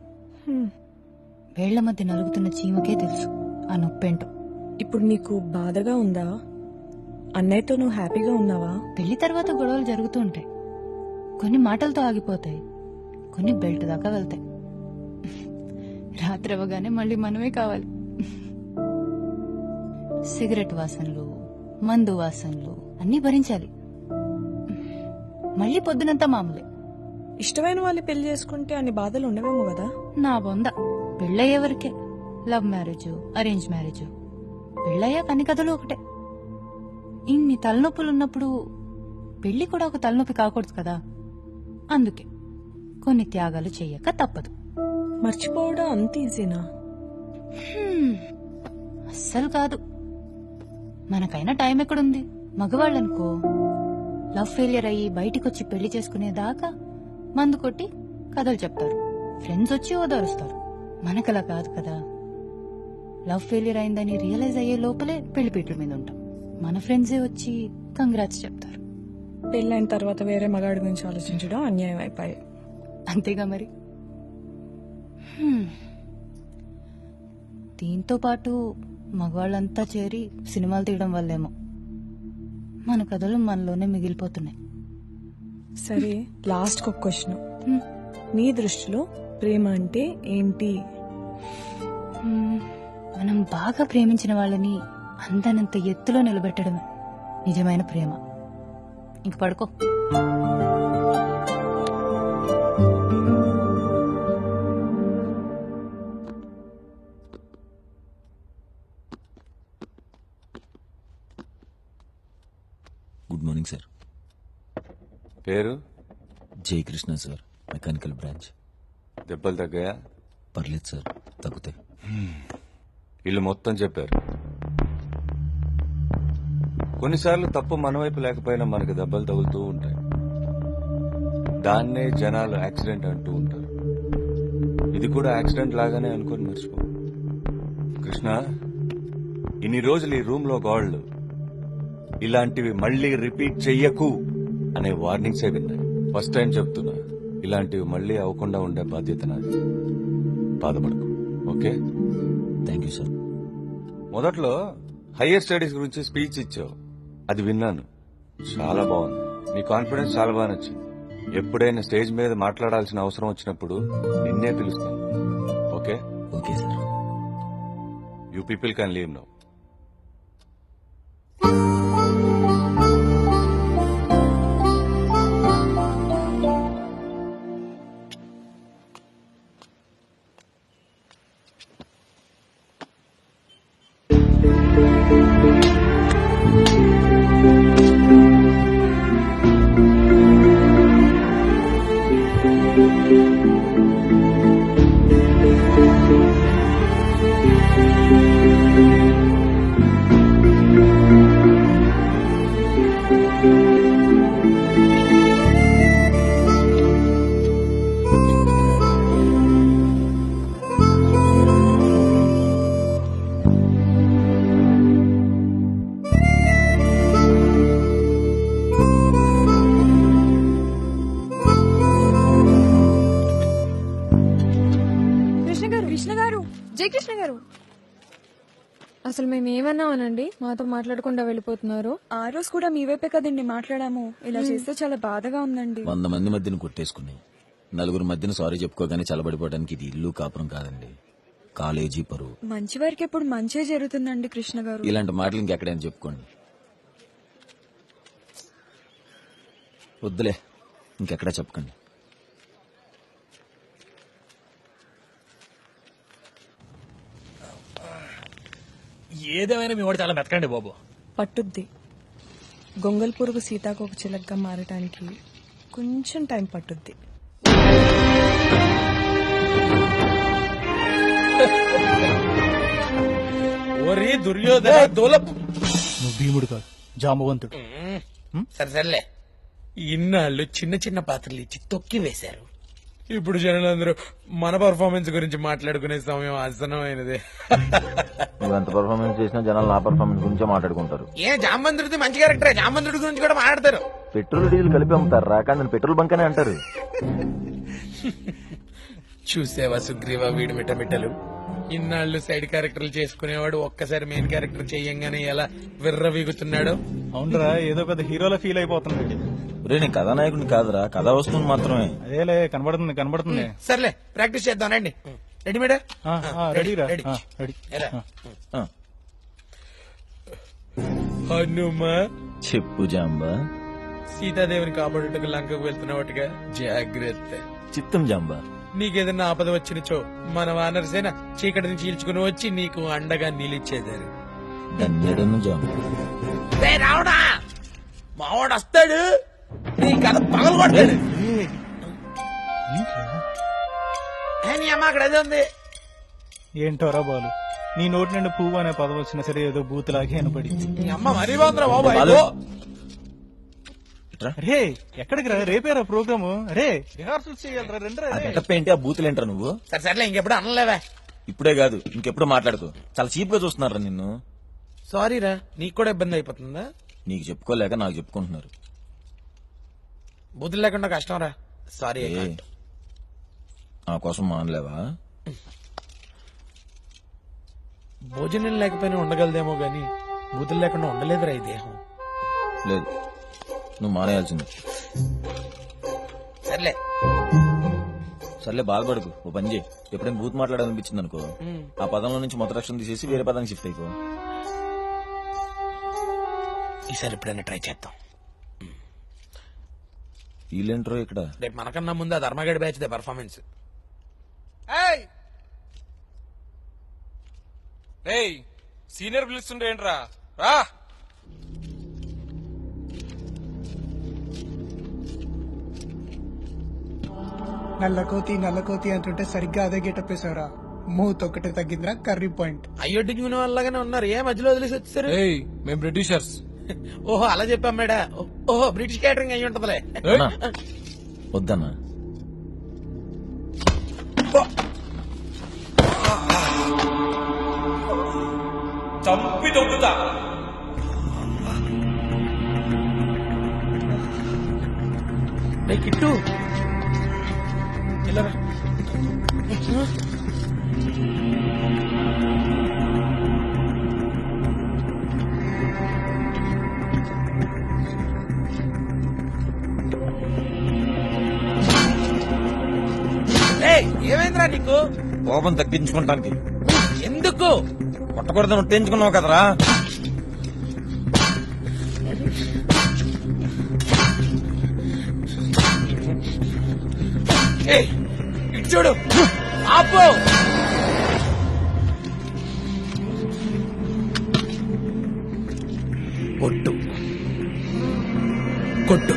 వేళ్ల మధ్య నలుగుతున్న చీమకే తెలుసు ఆ నొప్పేంటో. ఇప్పుడు నీకు బాధగా ఉందా? అన్నయ్యతో నువ్వు హ్యాపీగా ఉన్నావా? పెళ్లి తర్వాత గొడవలు జరుగుతూ ఉంటాయి. కొన్ని మాటలతో ఆగిపోతాయి, కొన్ని బెల్ట్ దాకా వెళ్తాయి. రాత్రి అవ్వగానే మళ్ళీ మనమే కావాలి. సిగరెట్ వాసనలు, మందు వాసనలు అన్నీ భరించాలి. మళ్ళీ పొద్దునంతా మామూలే. ఇష్టమైన వాళ్ళు పెళ్లి చేసుకుంటే అన్ని బాధలు ఉండవేమో కదా? నా బొంద, పెళ్ళయ్యేవరకే. లవ్ మ్యారేజ్, అరేంజ్ మ్యారేజ్, పెళ్ళయ్యాక అన్ని కథలు ఒకటే. ఇన్ని తలనొప్పులున్నప్పుడు పెళ్లి కూడా ఒక తలనొప్పి కాకూడదు కదా. అందుకే కొన్ని త్యాగాలు చెయ్యక తప్పదు. మర్చిపోవడం అంత ఈజీనా? అస్సలు కాదు. మనకైనా టైం ఎక్కడుంది? మగవాళ్ళనుకో లవ్ ఫెయిలియర్ అయ్యి బయటికొచ్చి పెళ్లి చేసుకునేదాకా మందు కొట్టి కథలు చెప్తారు, ఫ్రెండ్స్ వచ్చి ఓదారుస్తారు. మనకలా కాదు కదా. లవ్ ఫెయిలియర్ అయిందని రియలైజ్ అయ్యే లోపలే పెళ్లిపీట్ల మీద ఉంటాం. మన ఫ్రెండ్సే వచ్చి కంగ్రాట్స్ చెప్తారు. పెళ్ళైన తర్వాత వేరే మగాడి గురించి ఆలోచించడం అన్యాయం అయిపోయాయి. అంతేగా మరి. దీంతో పాటు మగవాళ్ళంతా చేరి సినిమాలు తీయడం వల్లేమో మన కథలు మనలోనే మిగిలిపోతున్నాయి. సరే, లాస్ట్ ఒక క్వశ్చన్. నీ దృష్టిలో ప్రేమ అంటే ఏంటి? మనం బాగా ప్రేమించిన వాళ్ళని అందనంత ఎత్తులో నిలబెట్టడమే నిజమైన ప్రేమ. ఇంక పడుకో. Good morning sir. పేరు? Jayakrishna sir, mechanical branch. దెబ్బలు తగ్గాయా? పర్లేదు సార్, తగ్గుతాయి. వీళ్ళు మొత్తం చెప్పారు. కొన్నిసార్లు తప్పు మన వైపు లేకపోయినా మనకు దెబ్బలు తగులుతూ ఉంటాయి. దాన్నే జనాలు యాక్సిడెంట్ అంటూ ఉంటారు. ఇది కూడా యాక్సిడెంట్ లాగానే అనుకుని మర్చిపో. కృష్ణ, ఇన్ని రోజులు ఈ రూమ్ లో గోళ్ళు ఇలాంటివి మళ్ళీ రిపీట్ చెయ్యకు అనే వార్నింగ్సే విన్నాయి. ఫస్ట్ టైం చెప్తున్నా, ఇలాంటివి మళ్ళీ అవ్వకుండా ఉండే బాధ్యత నాది. బాధపడకు, ఓకే? Thank you sir. మొదట్లో హయ్యర్ స్టడీస్ గురించి స్పీచ్ ఇచ్చావు, అది విన్నాను. చాలా బాగుంది. నీ కాన్ఫిడెన్స్ చాలా బాగా నచ్చింది. ఎప్పుడైనా స్టేజ్ మీద మాట్లాడాల్సిన అవసరం వచ్చినప్పుడు నిన్నే పిలుస్తాను, okay? Okay sir. You people can leave now. Jayakrishna గారు, అసలు మేము ఏమన్నామనండి? మాతో మాట్లాడకుండా వెళ్ళిపోతున్నారు. ఆ రోజు కూడా మీ వైపే కదండి మాట్లాడాము. ఇలా చేస్తే చాలా బాధగా ఉందండి. 100 మంది మధ్యన కొట్టేసుకుని నలుగురు మధ్యన సారీ చెప్పుకోగానే చల్లబడిపోవడానికి ఇది ఇల్లు కాపురం కాదండి, కాలేజీ పరువు. మంచి వారికి ఎప్పుడు మంచే జరుగుతుందండి కృష్ణ గారు. ఇలాంటి మాటలు ఇంకెక్కడైనా చెప్పుకోండి. వద్దులే, ఇంకెక్కడా చెప్పకండి. ఏదేమైనా మీ వాడు చాలా మెతకండి బాబు. పట్టుద్ది. గొంగల్ పురుగు సీతాకోక చిలకగా మారటానికి కొంచెం టైం పట్టుద్ది. ఓరి దుర్యోధన దోలపు. నువ్వు భీముడు కాదు, జాంబవంతుడు. సరే సర్లే, ఇన్నాళ్ళు చిన్న చిన్న పాత్రలు ఇచ్చి తొక్కి వేశారు. ఇప్పుడు జనాలందరూ మన పర్ఫార్మెన్స్ గురించి మాట్లాడుకునే సమయం ఆసనమైనది. నువ్వు ఎంత పర్ఫార్మెన్స్ చేసినా జనాలు నా పర్ఫార్మెన్స్ గురించే మాట్లాడుకుంటారు. ఏ జాంబంధుడిది మంచి క్యారెక్టర్, జాంబంధుడి గురించి కూడా మాట్లాడతారు. పెట్రోల్ డీజిల్ కలిపి అమ్ముతారు రా, కానీ పెట్రోల్ బంక్ అనే అంటారు. చూసేవా సుగ్రీవా వీడి మిట్టమిట్టలు. ఇన్నాళ్ళు సైడ్ క్యారెక్టర్లు చేసుకునేవాడు ఒక్కసారి మెయిన్ క్యారెక్టర్ చెయ్యంగానే ఎలా విర్రవీగుతున్నాడు. అవునరా, ఏదో పెద్ద హీరోలా ఫీల్ అయిపోతున్నాడు. నేను కథానాయకుడిని కాదురా, కథా వస్తువుని మాత్రమే. అదేలే, కనబడుతుంది కనబడుతుంది. సర్లే, ప్రాక్టీస్ చేద్దాం రండి. రెడీమేడా? రెడీరా, రెడీ. రెడీ. ఎలా? హనుమా చెప్పు జాంబా. సీతాదేవిని కాపాడుటకు లంకకు వెళ్తున్నవాటిగా జాగ్రత్త. చిత్తం జాంబా. నీకేదన్నా ఆపద వచ్చినచో మన వానరసేన చీకటిని చీల్చుకుని వచ్చి నీకు అండగా నిలిచేదారు. ధన్యడను జాంబా. రావడా, మావాడు వస్తాడు, నీ కథ పగలు కొడతాడు. నీ అమ్మ అక్కడ అదే ఉంది. ఏంటోరా బాలు, నీ నోటి నుండి పువ్వు అనే పదం వచ్చినా సరే ఏదో బూతులాగే వినపడింది. నీ అమ్మ మరీ బాగుందిరా బాబు. అయ్యో. రే, ఎక్కడికి రా? రేపేరా ప్రోగ్రాము. రే, రిహార్సల్స్ చేయాలరా. రెండ్రా. ఏంటి ఆ బూతులేంట్రా నువ్వు? సరే సర్లే, ఇంకెప్పుడు అనలేవా? ఇప్పుడే కాదు ఇంకెప్పుడు మాట్లాడుకో. చాలా చీప్ గా చూస్తున్నారా నిన్ను. సారీరా, నీకు కూడా ఇబ్బంది అయిపోతుందా? నీకు చెప్పుకోలేక నాకు చెప్పుకుంటున్నారు. బుద్ధి లేకుండా కష్టం రా. సారీ. నా కోసం మానలేవా? భోజనం లేకపోయినా ఉండగలదేమో గాని బుద్ధులు లేకుండా ఉండలేదురా ఈ దేహం. లేదు, నువ్వు మానేయాల్సింది. సర్లే, సర్లే బాధపడకు ఓ పని చేయి, ఎప్పుడైనా బూత్ మాట్లాడాలనిపించింది అనుకో ఆ పదంలో నుంచి మొదటి అక్షరం తీసేసి వేరే పదానికి షిఫ్ట్ అయిపో. ఈసారి ఎప్పుడైనా ట్రై చేద్దాం. వీళ్ళేంట్రో ఇక్కడ రేపు మనకన్నా ముందు ఆ ధర్మగడి బ్యాచ్ దే పర్ఫార్మెన్స్. సీనియర్ పిలుస్తుండే ఏంట్రా రా. నల్లకోతి అంటుంటే సరిగ్గా అదే గెటప్ వేసారా. మూత్ ఒకటి తగ్గిందిరా, కర్రీ పాయింట్. అయ్యొడ్డి యూని వాళ్ళగానే ఉన్నారు, ఏ మధ్యలో వదిలేసి వచ్చారు. మేము బ్రిటిషర్స్. ఓహో అలా చెప్పాం మేడా. ఓహో బ్రిటిష్ క్యాటరింగ్ అయ్యి ఉంటదిలే. వద్దన్నా. చంపి దొక్కుతా. కిట్టు ఇలా ఏమైందిరా నీకు? కోపం తగ్గించుకుంటానికి. ఎందుకు? కొట్టకూడదని ఒట్టేయించుకున్నావు కదరా. ఇటు చూడు. ఆపు. కొట్టు కొట్టు.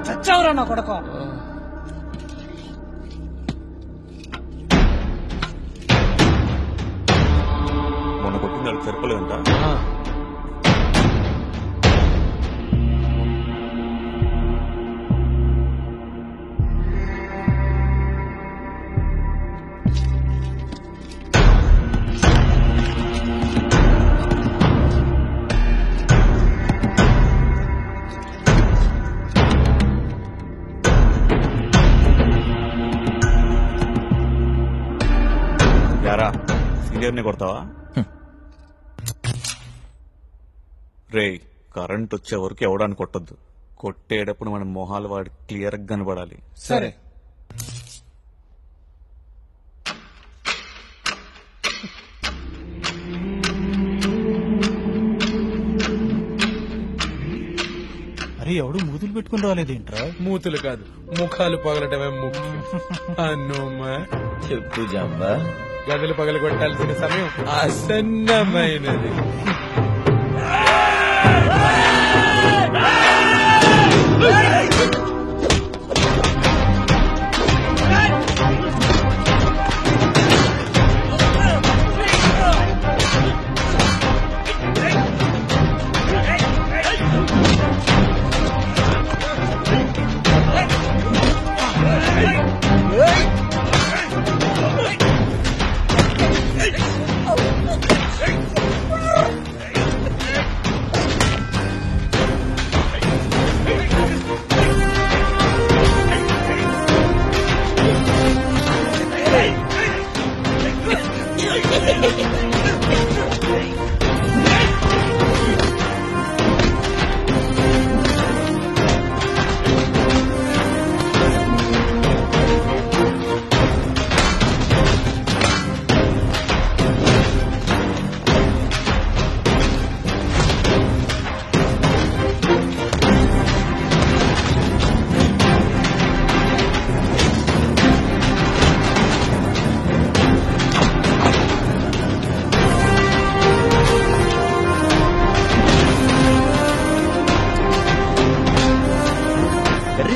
చచ్చావురా నా కొడక. మొన్న కొట్టింది వాళ్ళకి సరిపోలేదంట. యారా సీనియర్ని కొడతావా? రే కరెంట్ వచ్చే వరకు ఎవడాన్ని కొట్టద్దు. కొట్టేటప్పుడు మన మొహాలు వాడి క్లియర్ గా కనబడాలి. సరే. అరే ఎవడు మూతులు పెట్టుకుని రాలేదేంట్రా? మూతులు కాదు ముఖాలు పగలటమే ముఖ్యం. అన్నోమా చెప్పు జాంబా. గదులు పగలు కొట్టాల్సిన సమయం ఆసన్నమైనది.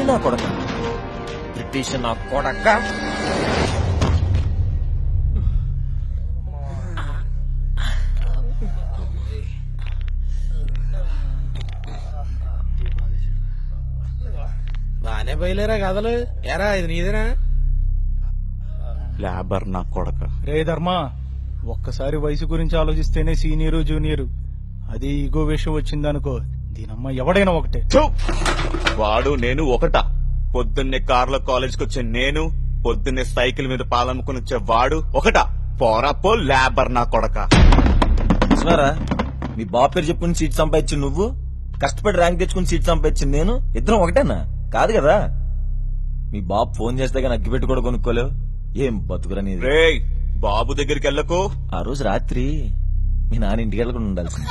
నా కొడక బ్రిటిష్ నా కొడక. బానే బయలురా కథలు. ఎరా ఇది నీదేనా? లేబర్ నా కొడక. రే ధర్మ, ఒక్కసారి వయసు గురించి ఆలోచిస్తేనే సీనియరు జూనియరు అది ఈగో విషయం వచ్చిందనుకో దీనమ్మ ఎవడైనా ఒకటే. వాడు నేను ఒకటా? పొద్దున్నే కార్లో కాలేజ్కి వచ్చే నేను, పొద్దున్నే సైకిల్ మీద పాలమ్ముకుని వచ్చే వాడు ఒకటా? పోరాపో లేబర్ నా కొడక. చూసారా, మీ బాబు పేరు చెప్పుకుని సీట్ సంపాదించి నువ్వు, కష్టపడి ర్యాంక్ తెచ్చుకుని సీట్ సంపాదించింది నేను, ఇద్దరం ఒకటేనా? కాదు కదా. మీ బాబు ఫోన్ చేస్తే కానీ అగ్గిపెట్టి కూడా కొనుక్కోలేవు. ఏం బతుకురని. రేయ్ బాబు దగ్గరికి వెళ్ళకు. ఆ రోజు రాత్రి మీ నాన్న ఇంటికి వెళ్ళకుండా ఉండాల్సింది.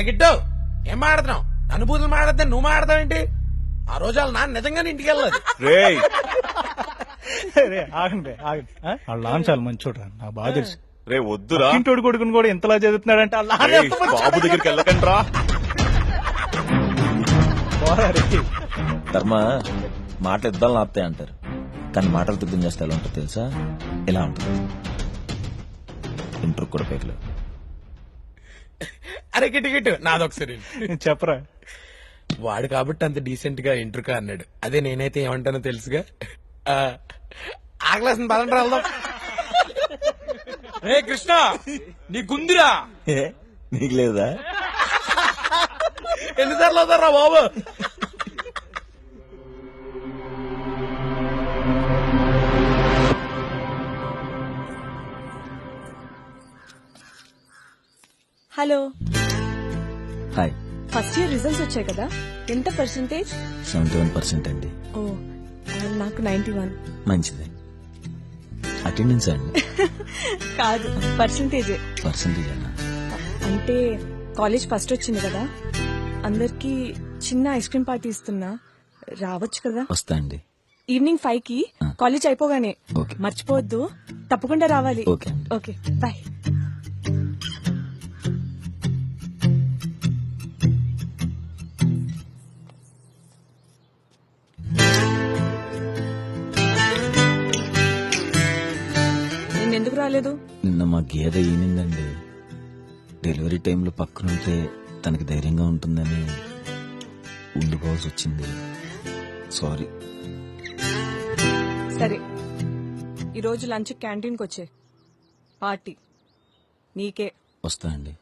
గిట్టు ఏం మాట్లాడుతున్నావు? అనుభూతులు మాట్లాడితే నువ్వు మాట్లాడతావేంటి? ఆ రోజు వాళ్ళ నాన్న నిజంగానే ఇంటికి వెళ్ళదు. రేయ్ రే, ఆగండి వాళ్ళ నాన్న చాలా మంచోడు రా, నా బాగా తెలుసు. రే వద్దురా. ఇంటోడు కొడుకుని కూడా ఇంతలా చదువుతున్నాడంటే వాళ్ళ నాన్న రేయ్, ఎంత మంచోడు. బాబు దగ్గరికి వెళ్ళకండి రా. పోరా రే. ధర్మ మాటలు ఇద్దాలని ఆపుతాయి అంటారు, కానీ మాటలు తిద్దం చేస్తే ఎలా ఉంటుంది తెలుసా? ఇలా ఉంటుంది. ఇంటర్ కూడా పేర్లు. అరే గిట్టు నాదొకసారి చెప్పరా. వాడు కాబట్టి అంత డీసెంట్ గా ఇంటర్కా అన్నాడు. అదే నేనైతే ఏమంటానో తెలుసుగా. ఆగలేసిన పదండి వెళ్దాం. రే కృష్ణ, నీ గుందిరా ఏ, నీకు లేదా? ఎన్నిసార్లు అవుతారా బాబు? Hello, hi. First year results వచ్చాయి కదా, ఎంత పర్సెంటేజ్? 71% అండి. ఓ, నాకు 91. మంచిది. అటెండెన్స్ అండి? కాదు, పర్సెంటేజే. పర్సెంటేజ్ అన్నా? అంటే కాలేజ్ ఫస్ట్ వచ్చింది కదా, అందరికి చిన్న ఐస్ క్రీమ్ పార్టీ ఇస్తున్నా, రావచ్చు కదా? వస్తా అండి. ఈవినింగ్ 5కి కాలేజ్ అయిపోగానే. మర్చిపోవద్దు, తప్పకుండా రావాలి. Okay, bye. ఎందుకు రాలేదు? నిన్న మా గేదె ఈనిందండి. డెలివరీ టైంలో పక్కనుంటే తనకి ధైర్యంగా ఉంటుందని ఉండిపోవాల్సి వచ్చింది. సారీ. సరే, ఈరోజు లంచ్ క్యాంటీన్కి వచ్చే, పార్టీ నీకే. వస్తా అండి.